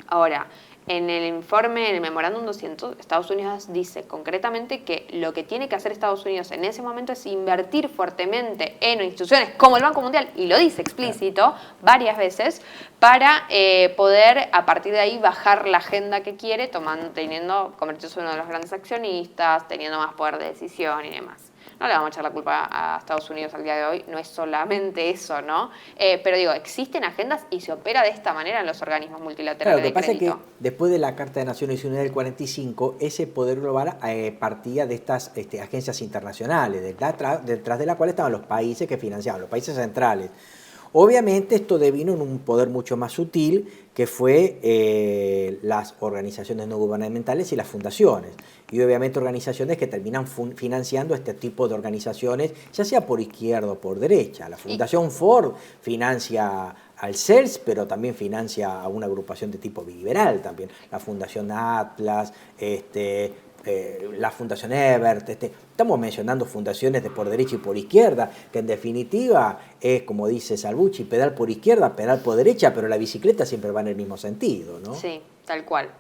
Ahora, en el informe, en el Memorándum 200, Estados Unidos dice concretamente que lo que tiene que hacer Estados Unidos en ese momento es invertir fuertemente en instituciones como el Banco Mundial, y lo dice explícito varias veces, para poder a partir de ahí bajar la agenda que quiere, convirtiéndose uno de los grandes accionistas, teniendo más poder de decisión y demás. No le vamos a echar la culpa a Estados Unidos al día de hoy, no es solamente eso, ¿no? Pero digo, existen agendas y se opera de esta manera en los organismos multilaterales Claro, lo que pasa de crédito. es que después de la Carta de Naciones Unidas del 45, ese poder global partía de estas agencias internacionales, detrás de la cual estaban los países que financiaban, los países centrales. Obviamente esto devino en un poder mucho más sutil, que fue las organizaciones no gubernamentales y las fundaciones. Y obviamente organizaciones que terminan financiando este tipo de organizaciones, ya sea por izquierda o por derecha. La Fundación Ford financia al CELS, pero también financia a una agrupación de tipo liberal también. La Fundación Atlas, la Fundación Ebert, estamos mencionando fundaciones de por derecha y por izquierda, que en definitiva es, como dice Salvucci, pedal por izquierda, pedal por derecha, pero la bicicleta siempre va en el mismo sentido, ¿no? Sí, tal cual,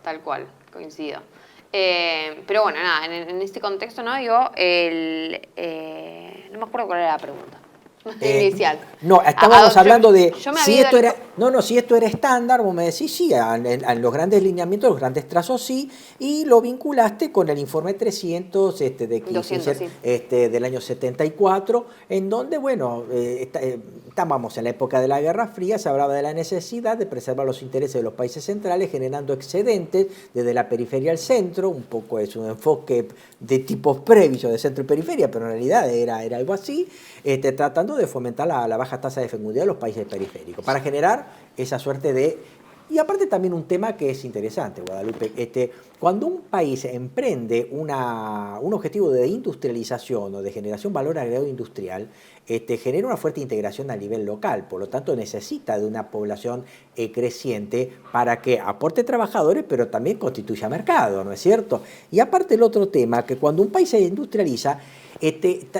coincido. Pero bueno, nada, en este contexto, ¿no? Digo, no me acuerdo cuál era la pregunta. Inicial. No, estábamos hablando de si esto era, si esto era estándar, vos me decís sí, en los grandes lineamientos, los grandes trazos sí, y lo vinculaste con el informe 300 del año 74, en donde, bueno, estábamos en la época de la Guerra Fría, se hablaba de la necesidad de preservar los intereses de los países centrales, generando excedentes desde la periferia al centro, un poco es un enfoque de tipos previos de centro y periferia, pero en realidad era algo así, tratando de fomentar la baja tasa de fecundidad de los países periféricos, para generar esa suerte de... Y aparte también un tema que es interesante, Guadalupe, cuando un país emprende un objetivo de industrialización o de generación de valor agregado industrial, genera una fuerte integración a nivel local, por lo tanto necesita de una población creciente para que aporte trabajadores, pero también constituya mercado, ¿no es cierto? Y aparte el otro tema, que cuando un país se industrializa,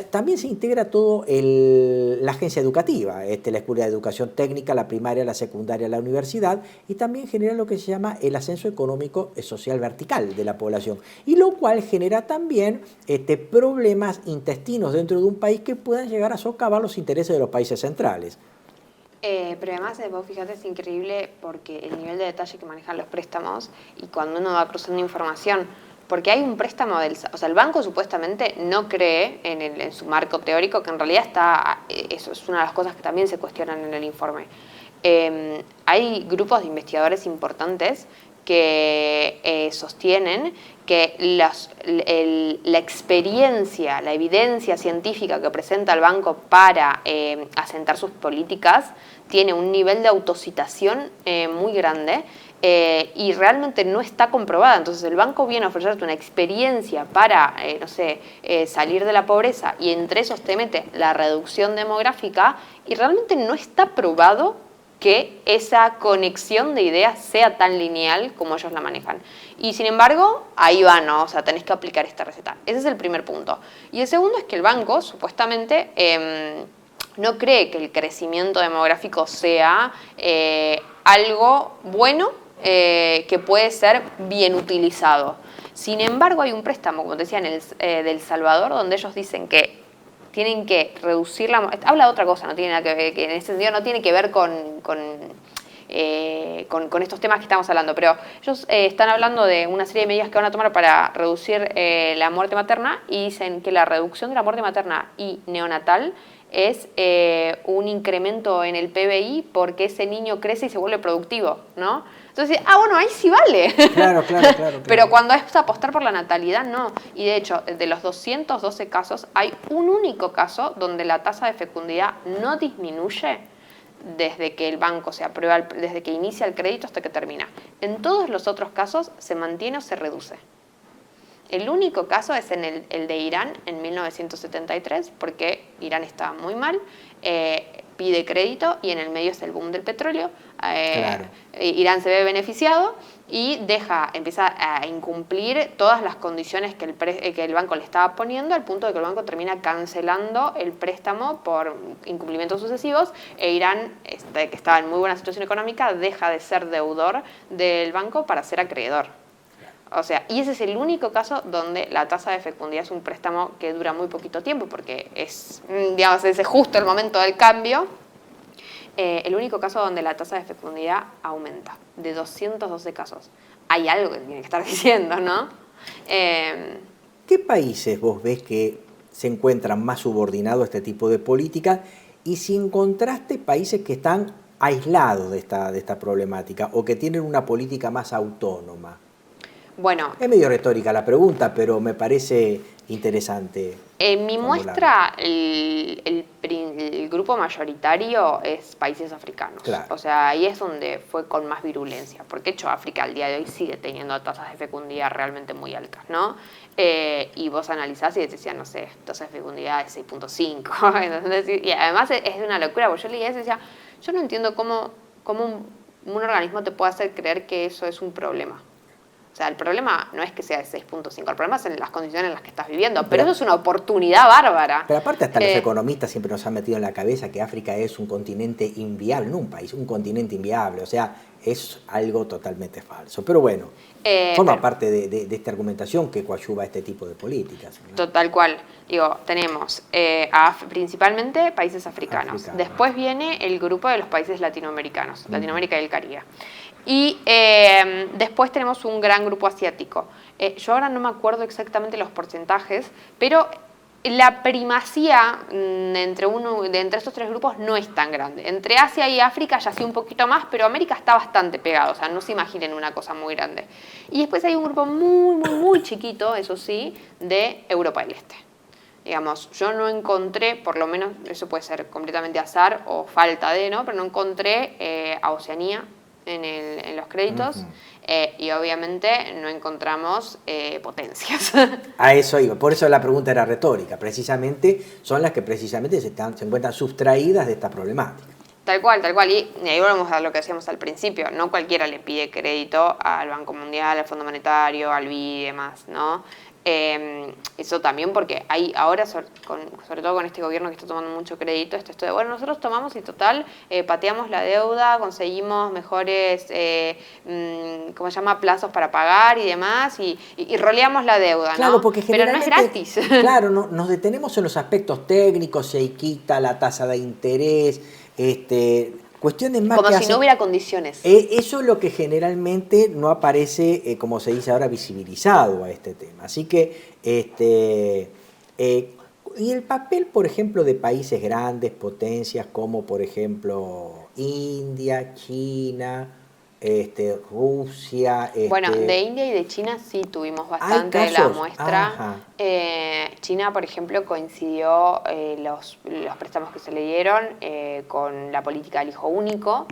también se integra todo la agencia educativa, la escuela de educación técnica, la primaria, la secundaria, la universidad, y también genera lo que se llama el ascenso económico social vertical de la población, y lo cual genera también problemas intestinos dentro de un país que puedan llegar a socavar los intereses de los países centrales. Pero además, vos fíjate, es increíble porque el nivel de detalle que manejan los préstamos y cuando uno va cruzando información, porque hay un préstamo o sea, el banco supuestamente no cree en su marco teórico, que en realidad eso es una de las cosas que también se cuestionan en el informe. Hay grupos de investigadores importantes que sostienen que la experiencia, la evidencia científica que presenta el banco para asentar sus políticas tiene un nivel de autocitación muy grande y realmente no está comprobada. Entonces el banco viene a ofrecerte una experiencia para, salir de la pobreza y entre esos te mete la reducción demográfica y realmente no está probado que esa conexión de ideas sea tan lineal como ellos la manejan. Y sin embargo, ahí va, ¿no? O sea, tenés que aplicar esta receta. Ese es el primer punto. Y el segundo es que el banco, supuestamente, no cree que el crecimiento demográfico sea algo bueno que puede ser bien utilizado. Sin embargo, hay un préstamo, como te decía, del Salvador, donde ellos dicen que tienen que reducir habla de otra cosa, no tiene nada que ver, que en ese sentido no tiene que ver con estos temas que estamos hablando, pero ellos están hablando de una serie de medidas que van a tomar para reducir la muerte materna y dicen que la reducción de la muerte materna y neonatal es un incremento en el PBI porque ese niño crece y se vuelve productivo, ¿no? Entonces, bueno, ahí sí vale. Claro. Pero cuando es apostar por la natalidad, no. Y de hecho, de los 212 casos, hay un único caso donde la tasa de fecundidad no disminuye desde que el banco se aprueba, desde que inicia el crédito hasta que termina. En todos los otros casos se mantiene o se reduce. El único caso es en el de Irán en 1973, porque Irán estaba muy mal, pide crédito y en el medio es el boom del petróleo. Claro. Irán se ve beneficiado y empieza a incumplir todas las condiciones que el banco le estaba poniendo, al punto de que el banco termina cancelando el préstamo por incumplimientos sucesivos, e Irán, que estaba en muy buena situación económica, deja de ser deudor del banco para ser acreedor. O sea, y ese es el único caso donde la tasa de fecundidad es un préstamo que dura muy poquito tiempo, porque es justo el momento del cambio. El único caso donde la tasa de fecundidad aumenta, de 212 casos. Hay algo que tiene que estar diciendo, ¿no? ¿Qué países vos ves que se encuentran más subordinados a este tipo de políticas y si encontraste países que están aislados de esta problemática o que tienen una política más autónoma. Bueno, es medio retórica la pregunta, pero me parece interesante. En mi muestra, el grupo mayoritario es países africanos. Claro. O sea, ahí es donde fue con más virulencia. Porque, de hecho, África al día de hoy sigue teniendo tasas de fecundidad realmente muy altas, ¿no? Y vos analizás y te decían, no sé, tasa de fecundidad de 6.5. Y además es de una locura, porque yo leía eso y decía, yo no entiendo cómo un organismo te puede hacer creer que eso es un problema. O sea, el problema no es que sea de 6.5, el problema es en las condiciones en las que estás viviendo. Pero eso es una oportunidad bárbara. Pero aparte hasta los economistas siempre nos han metido en la cabeza que África es un continente inviable, no un país, un continente inviable. O sea, es algo totalmente falso. Pero bueno, forma parte de esta argumentación que coadyuva este tipo de políticas, ¿no? Tal cual. Digo, tenemos principalmente países africanos. Después viene el grupo de los países latinoamericanos, Latinoamérica y el Caribe. Y después tenemos un gran grupo asiático. Yo ahora no me acuerdo exactamente los porcentajes, pero la primacía entre estos tres grupos no es tan grande. Entre Asia y África ya sí un poquito más, pero América está bastante pegado, o sea, no se imaginen una cosa muy grande. Y después hay un grupo muy, muy, muy chiquito, eso sí, de Europa del Este. Digamos, yo no encontré, por lo menos, eso puede ser completamente azar o falta de, ¿no? Pero no encontré a Oceanía en los créditos. Y obviamente no encontramos potencias. A eso iba, por eso la pregunta era retórica, precisamente son las que precisamente se encuentran sustraídas de esta problemática. Tal cual, tal cual. Y ahí volvemos a lo que decíamos al principio, no cualquiera le pide crédito al Banco Mundial, al Fondo Monetario, al BID y demás, ¿no? Eso también porque hay ahora, sobre todo con este gobierno que está tomando mucho crédito, esto de, bueno, nosotros tomamos y total, pateamos la deuda, conseguimos mejores, ¿cómo se llama?, plazos para pagar y demás, y roleamos la deuda, claro, ¿no? Porque pero no es gratis. Claro, nos detenemos en los aspectos técnicos, se quita la tasa de interés, cuestiones más como que si no hubiera condiciones. Eso es lo que generalmente no aparece, como se dice ahora, visibilizado a este tema. Así que, y el papel, por ejemplo, de países grandes, potencias, como por ejemplo India, China, Rusia. Bueno, de India y de China sí tuvimos bastante de la muestra. China, por ejemplo, coincidió los préstamos que se le dieron con la política del hijo único.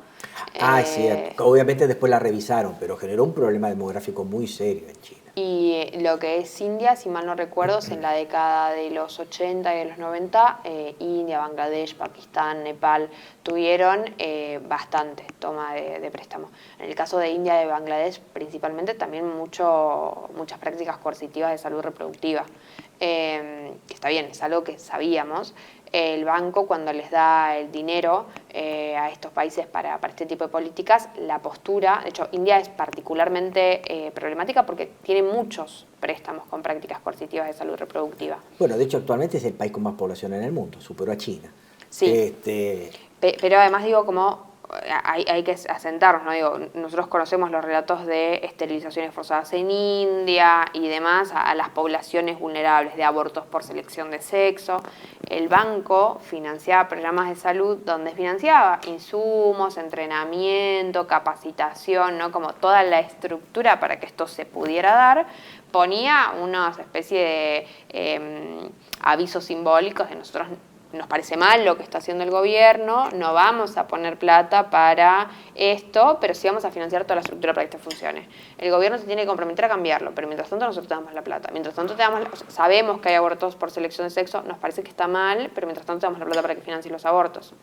Sí, obviamente después la revisaron, pero generó un problema demográfico muy serio en China. Y lo que es India, si mal no recuerdo, es en la década de los 80 y de los 90, India, Bangladesh, Pakistán, Nepal, tuvieron bastante toma de préstamos. En el caso de India y de Bangladesh, principalmente, también muchas prácticas coercitivas de salud reproductiva. Está bien, es algo que sabíamos. El banco, cuando les da el dinero a estos países para este tipo de políticas, la postura, de hecho, India es particularmente problemática porque tiene muchos préstamos con prácticas coercitivas de salud reproductiva. Bueno, de hecho, actualmente es el país con más población en el mundo, superó a China. Sí, pero además digo, como hay que asentarnos, ¿no? Digo, nosotros conocemos los relatos de esterilizaciones forzadas en India y demás a las poblaciones vulnerables de abortos por selección de sexo. El banco financiaba programas de salud donde financiaba insumos, entrenamiento, capacitación, ¿no? Como toda la estructura para que esto se pudiera dar, ponía una especie de avisos simbólicos de nosotros. Nos parece mal lo que está haciendo el gobierno, no vamos a poner plata para esto, pero sí vamos a financiar toda la estructura para que esto funcione. El gobierno se tiene que comprometer a cambiarlo, pero mientras tanto nosotros te damos la plata. Mientras tanto sabemos que hay abortos por selección de sexo, nos parece que está mal, pero mientras tanto te damos la plata para que financie los abortos,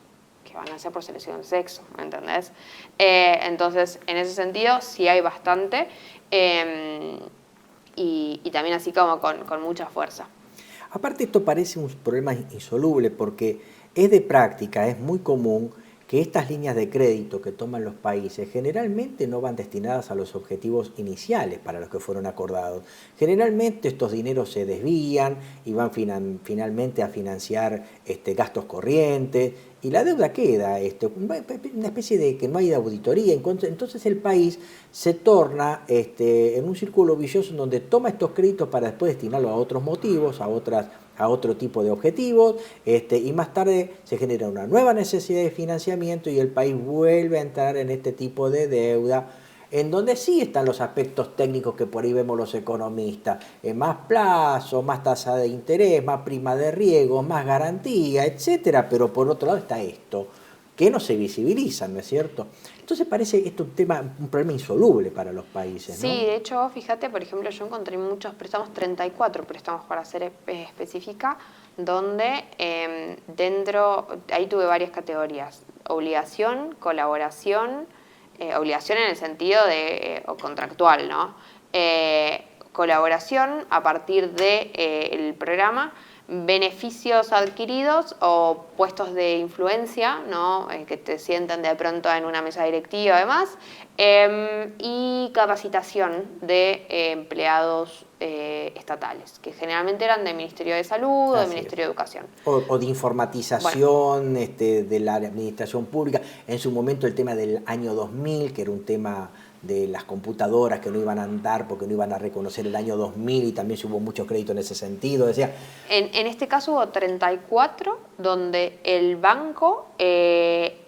que van a ser por selección de sexo, ¿me entendés? Entonces, en ese sentido, sí hay bastante, y también así como con mucha fuerza. Aparte esto parece un problema insoluble porque es de práctica, es muy común que estas líneas de crédito que toman los países generalmente no van destinadas a los objetivos iniciales para los que fueron acordados. Generalmente estos dineros se desvían y van finalmente a financiar gastos corrientes y la deuda queda, una especie de que no hay auditoría. Entonces el país se torna en un círculo vicioso en donde toma estos créditos para después destinarlos a otros motivos, a a otro tipo de objetivos, y más tarde se genera una nueva necesidad de financiamiento y el país vuelve a entrar en este tipo de deuda, en donde sí están los aspectos técnicos que por ahí vemos los economistas, más plazo, más tasa de interés, más prima de riesgo, más garantía, etcétera, pero por otro lado está esto, que no se visibiliza, ¿no es cierto? Entonces parece esto un problema insoluble para los países, ¿no? Sí, de hecho, fíjate, por ejemplo, yo encontré muchos préstamos, 34 préstamos para ser específica, donde ahí tuve varias categorías: obligación, colaboración, obligación en el sentido de o contractual, ¿no? Colaboración a partir del programa, beneficios adquiridos o puestos de influencia, ¿no? Que te sientan de pronto en una mesa directiva, además, y capacitación de empleados estatales, que generalmente eran del Ministerio de Salud o del Ministerio de Educación. O de informatización, bueno, de la administración pública. En su momento el tema del año 2000, que era un tema de las computadoras que no iban a andar porque no iban a reconocer el año 2000, y también se hubo mucho crédito en ese sentido. Decía, en este caso hubo 34 donde el banco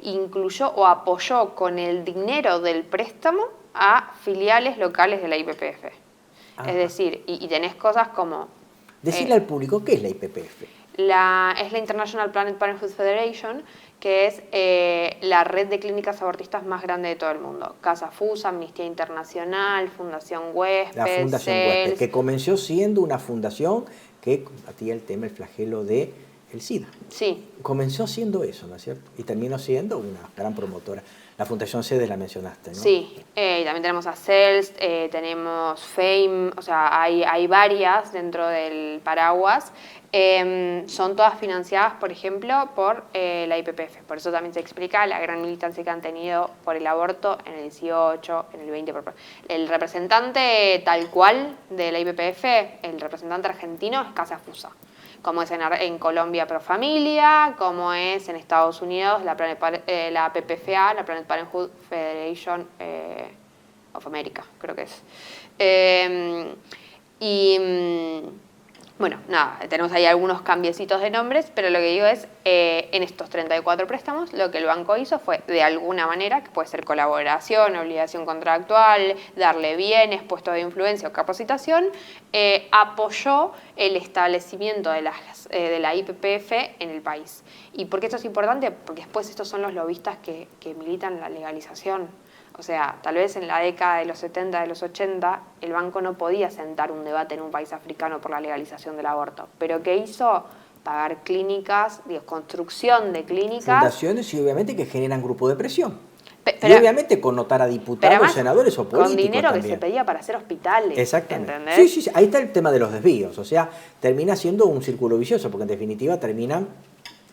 incluyó o apoyó con el dinero del préstamo a filiales locales de la IPPF. Ajá. Es decir, y tenés cosas como... Decirle al público, ¿qué es la IPPF? Es la International Planned Parenthood Federation, que es la red de clínicas abortistas más grande de todo el mundo. Casa FUSA, Amnistía Internacional, Fundación Huésped, la Fundación Huésped, que comenzó siendo una fundación que combatía el tema, el flagelo de el SIDA. Sí. Comenzó siendo eso, ¿no es cierto? Y terminó siendo una gran promotora. La Fundación CEDES la mencionaste, ¿no? Sí, y también tenemos a CELS, tenemos FAME, o sea, hay varias dentro del paraguas. Son todas financiadas, por ejemplo, por la IPPF. Por eso también se explica la gran militancia que han tenido por el aborto en el 18, en el 20. El representante tal cual de la IPPF, el representante argentino, es Casa FUSA, como es en Colombia Pro Familia, como es en Estados Unidos la PPFA, la Planned Parenthood Federation of America, creo que es. Bueno, nada, tenemos ahí algunos cambiecitos de nombres, pero lo que digo es, en estos 34 préstamos, lo que el banco hizo fue, de alguna manera, que puede ser colaboración, obligación contractual, darle bienes, puesto de influencia o capacitación, apoyó el establecimiento de la IPPF en el país. ¿Y por qué esto es importante? Porque después estos son los lobistas que militan la legalización. O sea, tal vez en la década de los 70, de los 80, el banco no podía sentar un debate en un país africano por la legalización del aborto. ¿Pero qué hizo? Pagar clínicas, construcción de clínicas. Fundaciones y obviamente que generan grupo de presión. Y obviamente connotar a diputados, además, senadores o políticos con dinero también. Que se pedía para hacer hospitales. Exactamente. ¿Entendés? Sí, ahí está el tema de los desvíos. O sea, termina siendo un círculo vicioso, porque en definitiva terminan...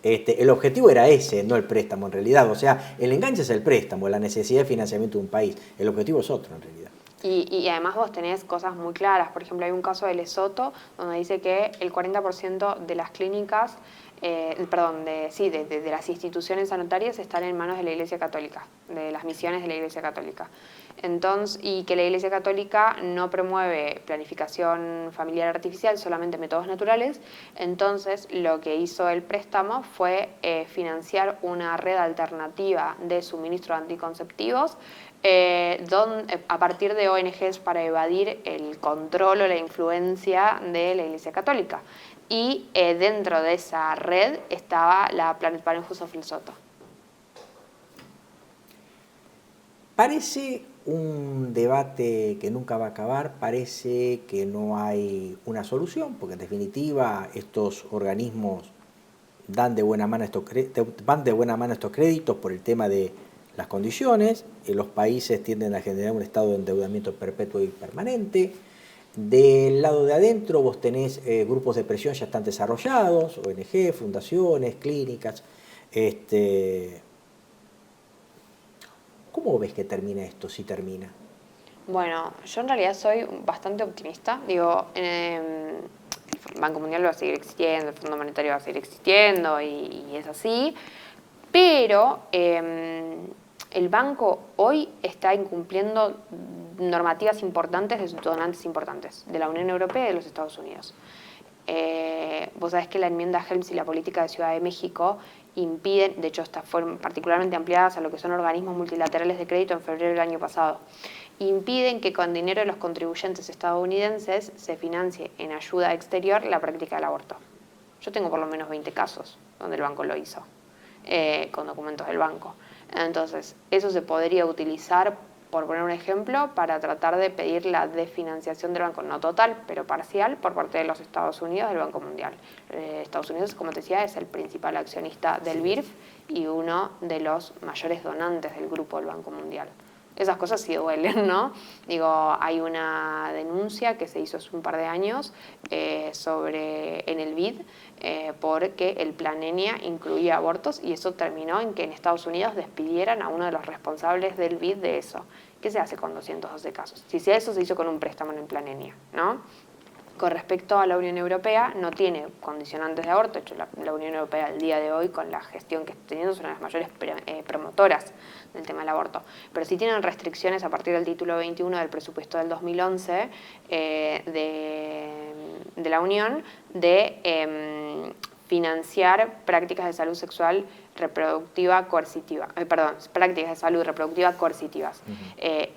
el objetivo era ese, no el préstamo en realidad. O sea, el enganche es el préstamo, la necesidad de financiamiento de un país. El objetivo es otro en realidad. Y además vos tenés cosas muy claras. Por ejemplo, hay un caso de Lesoto donde dice que el 40% de las clínicas, de las instituciones sanitarias están en manos de la Iglesia Católica, de las misiones de la Iglesia Católica. Entonces, y que la Iglesia Católica no promueve planificación familiar artificial, solamente métodos naturales. Entonces, lo que hizo el préstamo fue financiar una red alternativa de suministro de anticonceptivos a partir de ONGs para evadir el control o la influencia de la Iglesia Católica. Y dentro de esa red estaba la Planned Parenthood of Lesoto. Parece un debate que nunca va a acabar, parece que no hay una solución, porque en definitiva estos organismos van de buena mano estos créditos por el tema de las condiciones. Los países tienden a generar un estado de endeudamiento perpetuo y permanente. Del lado de adentro vos tenés grupos de presión ya están desarrollados, ONG, fundaciones, clínicas. ¿Cómo ves que termina esto, si termina? Bueno, yo en realidad soy bastante optimista. Digo, el Banco Mundial va a seguir existiendo, el Fondo Monetario va a seguir existiendo y es así. Pero el banco hoy está incumpliendo normativas importantes de sus donantes importantes, de la Unión Europea y de los Estados Unidos. Vos sabés que la enmienda Helms y la política de Ciudad de México impiden, de hecho fueron particularmente ampliadas a lo que son organismos multilaterales de crédito en febrero del año pasado, impiden que con dinero de los contribuyentes estadounidenses se financie en ayuda exterior la práctica del aborto. Yo tengo por lo menos 20 casos donde el banco lo hizo, con documentos del banco. Entonces, eso se podría utilizar, por poner un ejemplo, para tratar de pedir la desfinanciación del banco, no total, pero parcial, por parte de los Estados Unidos del Banco Mundial. Estados Unidos, como te decía, es el principal accionista del BIRF y uno de los mayores donantes del grupo del Banco Mundial. Esas cosas sí duelen, ¿no? Digo, hay una denuncia que se hizo hace un par de años en el BID porque el plan ENIA incluía abortos y eso terminó en que en Estados Unidos despidieran a uno de los responsables del BID de eso. ¿Qué se hace con 212 casos? Si eso se hizo con un préstamo en el plan ENIA, ¿no? Con respecto a la Unión Europea, no tiene condicionantes de aborto. De hecho, la Unión Europea al día de hoy, con la gestión que está teniendo, son las mayores promotoras del tema del aborto. Pero sí tienen restricciones a partir del título 21 del presupuesto del 2011 de la Unión de financiar prácticas de salud sexual reproductiva coercitiva, prácticas de salud reproductiva coercitivas.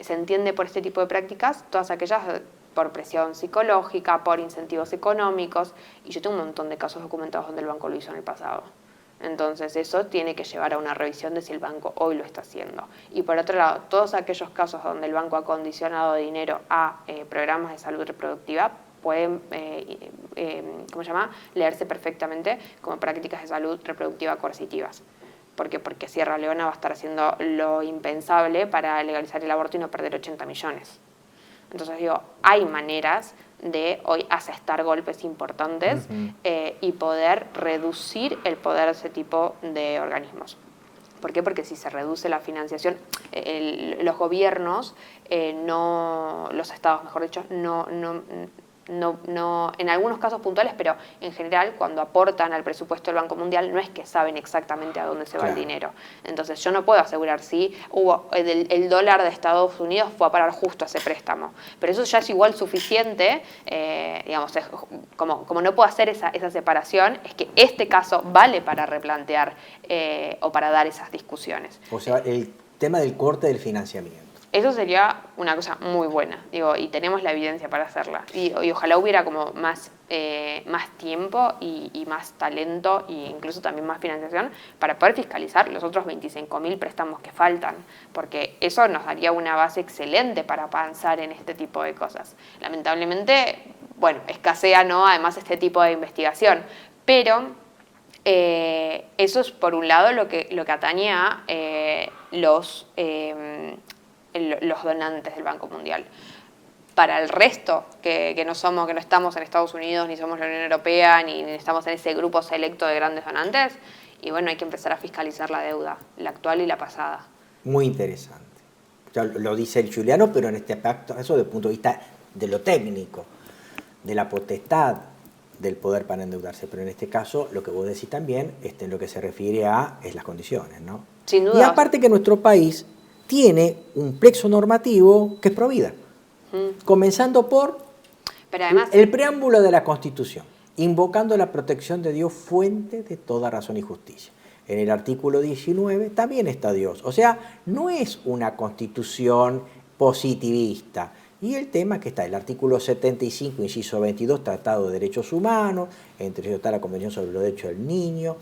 Se entiende por este tipo de prácticas todas aquellas por presión psicológica, por incentivos económicos, y yo tengo un montón de casos documentados donde el banco lo hizo en el pasado. Entonces eso tiene que llevar a una revisión de si el banco hoy lo está haciendo. Y por otro lado, todos aquellos casos donde el banco ha condicionado dinero a programas de salud reproductiva pueden leerse perfectamente como prácticas de salud reproductiva coercitivas. ¿Por qué? Porque Sierra Leona va a estar haciendo lo impensable para legalizar el aborto y no perder 80 millones. Entonces digo, hay maneras de hoy asestar golpes importantes y poder reducir el poder de ese tipo de organismos. ¿Por qué? Porque si se reduce la financiación, los gobiernos, los estados, mejor dicho, no, en algunos casos puntuales, pero en general cuando aportan al presupuesto del Banco Mundial no es que saben exactamente a dónde se va el dinero. Entonces yo no puedo asegurar si el dólar de Estados Unidos fue a parar justo a ese préstamo. Pero eso ya es igual suficiente, digamos, como no puedo hacer esa separación, es que este caso vale para replantear o para dar esas discusiones. O sea, el tema del corte del financiamiento. Eso sería una cosa muy buena, digo, y tenemos la evidencia para hacerla. Y ojalá hubiera como más tiempo y más talento e incluso también más financiación para poder fiscalizar los otros 25.000 préstamos que faltan, porque eso nos daría una base excelente para avanzar en este tipo de cosas. Lamentablemente, bueno, escasea, ¿no?, además este tipo de investigación, pero eso es por un lado lo que atañe a los donantes del Banco Mundial. Para el resto, que no estamos en Estados Unidos, ni somos la Unión Europea, ni estamos en ese grupo selecto de grandes donantes, y bueno, hay que empezar a fiscalizar la deuda, la actual y la pasada. Muy interesante. Ya lo dice el Juliano, pero en este aspecto, eso desde el punto de vista de lo técnico, de la potestad del poder para endeudarse, pero en este caso lo que vos decís también, en lo que se refiere a las condiciones, ¿no? Sin duda. Y aparte que nuestro país tiene un plexo normativo que es provida, comenzando por pero además, el preámbulo de la Constitución, invocando la protección de Dios, fuente de toda razón y justicia. En el artículo 19 también está Dios, o sea, no es una constitución positivista. Y el tema que está, el artículo 75, inciso 22, Tratado de Derechos Humanos, entre ellos está la Convención sobre los Derechos del Niño,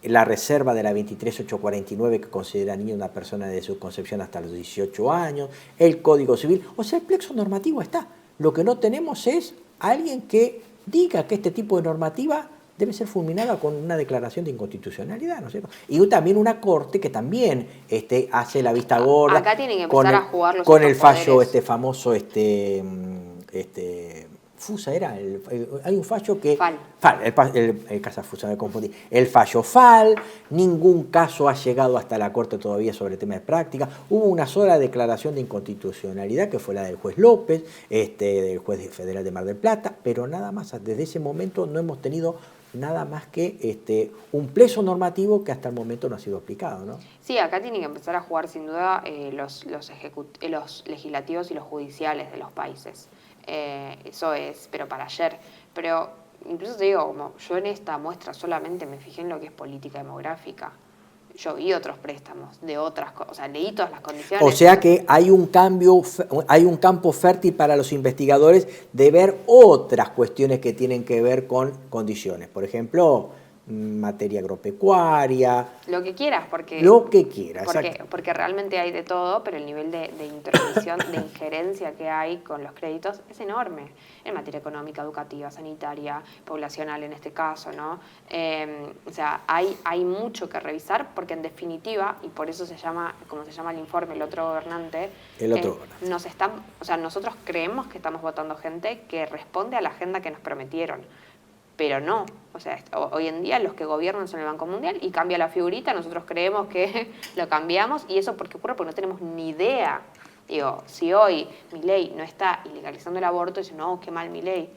la reserva de la 23849 que considera niño una persona de su concepción hasta los 18 años, el Código Civil, o sea, el plexo normativo está. Lo que no tenemos es alguien que diga que este tipo de normativa debe ser fulminada con una declaración de inconstitucionalidad, ¿no es cierto? Y también una corte que también hace la vista gorda. Acá tienen que empezar a jugar los con el fallo poderes. Famoso Fusa era, hay un fallo que... FAL. El caso Fusa, me confundí. El fallo FAL, ningún caso ha llegado hasta la Corte todavía sobre el tema de práctica. Hubo una sola declaración de inconstitucionalidad, que fue la del juez López, del juez federal de Mar del Plata, pero nada más, desde ese momento no hemos tenido nada más que un plexo normativo que hasta el momento no ha sido aplicado, ¿no? Sí, acá tienen que empezar a jugar sin duda los legislativos y los judiciales de los países. Eso es, pero para ayer. Pero incluso te digo, como yo en esta muestra solamente me fijé en lo que es política demográfica. Yo vi otros préstamos de otras cosas, o sea, leí todas las condiciones. O sea que hay un cambio, hay un campo fértil para los investigadores de ver otras cuestiones que tienen que ver con condiciones. Por ejemplo, materia agropecuaria. Lo que quieras, porque... Lo que quieras, porque realmente hay de todo, pero el nivel de intromisión, de injerencia que hay con los créditos es enorme. En materia económica, educativa, sanitaria, poblacional en este caso, ¿no? O sea, hay mucho que revisar, porque en definitiva, y por eso se llama, como se llama el informe, el otro gobernante, nosotros creemos que estamos votando gente que responde a la agenda que nos prometieron. Pero no, o sea, hoy en día los que gobiernan son el Banco Mundial y cambia la figurita, nosotros creemos que lo cambiamos y eso ¿por qué ocurre? Porque no tenemos ni idea. Digo, si hoy Milei no está ilegalizando el aborto, dicen, no, qué mal Milei.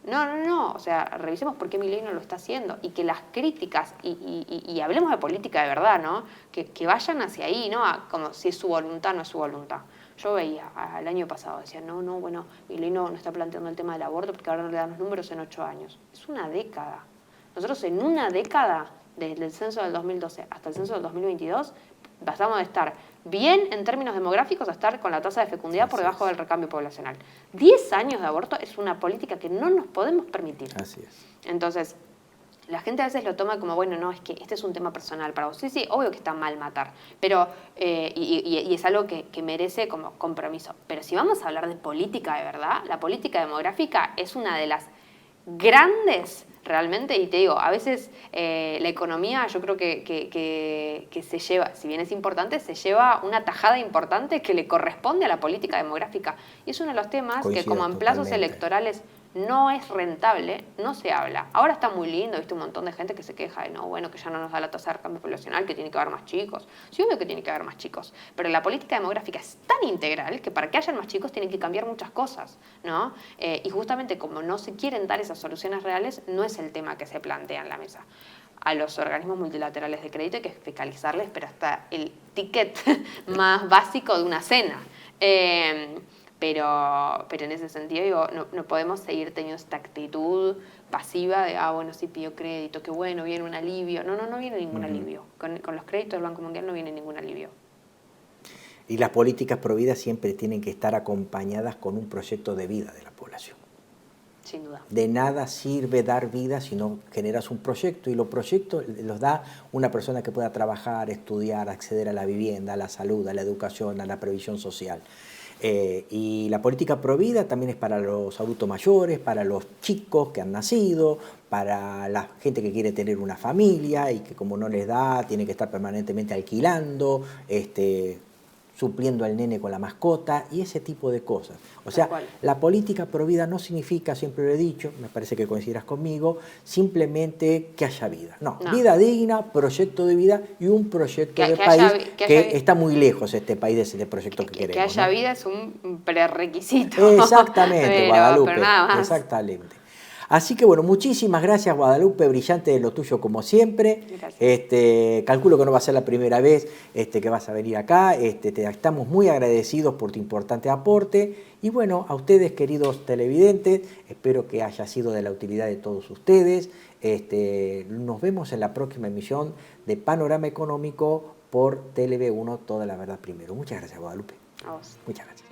No, o sea, revisemos por qué Milei no lo está haciendo y que las críticas, y hablemos de política de verdad, ¿no? Que vayan hacia ahí, ¿no? Como si es su voluntad, no es su voluntad. Yo veía el año pasado, decía, bueno, Milei no está planteando el tema del aborto porque ahora no le dan los números en 8 años. Es una década. Nosotros en una década, desde el censo del 2012 hasta el censo del 2022, pasamos de estar bien en términos demográficos a estar con la tasa de fecundidad por debajo del recambio poblacional. 10 años de aborto es una política que no nos podemos permitir. Así es. Entonces, la gente a veces lo toma como, bueno, no, es que este es un tema personal para vos. Sí, obvio que está mal matar, pero y es algo que merece como compromiso. Pero si vamos a hablar de política de verdad, la política demográfica es una de las grandes, realmente, y te digo, a veces la economía yo creo que se lleva, si bien es importante, se lleva una tajada importante que le corresponde a la política demográfica. Y es uno de los temas que como en plazos electorales no es rentable, no se habla. Ahora está muy lindo, viste un montón de gente que se queja de no, bueno, que ya no nos da la tasa de recambio poblacional, que tiene que haber más chicos. Sí, obvio que tiene que haber más chicos, pero la política demográfica es tan integral que para que hayan más chicos tienen que cambiar muchas cosas, ¿no? Y justamente como no se quieren dar esas soluciones reales, no es el tema que se plantea en la mesa. A los organismos multilaterales de crédito hay que fiscalizarles, pero hasta el ticket más básico de una cena. Pero en ese sentido, digo, no podemos seguir teniendo esta actitud pasiva de, bueno, sí pido crédito, qué bueno, viene un alivio. No viene ningún alivio. Con los créditos del Banco Mundial no viene ningún alivio. Y las políticas pro vida siempre tienen que estar acompañadas con un proyecto de vida de la población. Sin duda. De nada sirve dar vida si no generas un proyecto, y los proyectos los da una persona que pueda trabajar, estudiar, acceder a la vivienda, a la salud, a la educación, a la previsión social. Y la política pro vida también es para los adultos mayores, para los chicos que han nacido, para la gente que quiere tener una familia y que como no les da, tiene que estar permanentemente alquilando, supliendo al nene con la mascota y ese tipo de cosas. O sea, la política pro vida no significa, siempre lo he dicho, me parece que coincidirás conmigo, simplemente que haya vida. No, vida digna, proyecto de vida y un proyecto de país que está muy lejos este país de ese proyecto que queremos. Que haya vida es un prerequisito. Exactamente, Guadalupe. Pero nada más. Exactamente. Así que bueno, muchísimas gracias, Guadalupe, brillante de lo tuyo como siempre. Calculo que no va a ser la primera vez que vas a venir acá. Estamos muy agradecidos por tu importante aporte. Y bueno, a ustedes, queridos televidentes, espero que haya sido de la utilidad de todos ustedes. Nos vemos en la próxima emisión de Panorama Económico por TLV1, Toda la Verdad Primero. Muchas gracias, Guadalupe. A vos. Muchas gracias.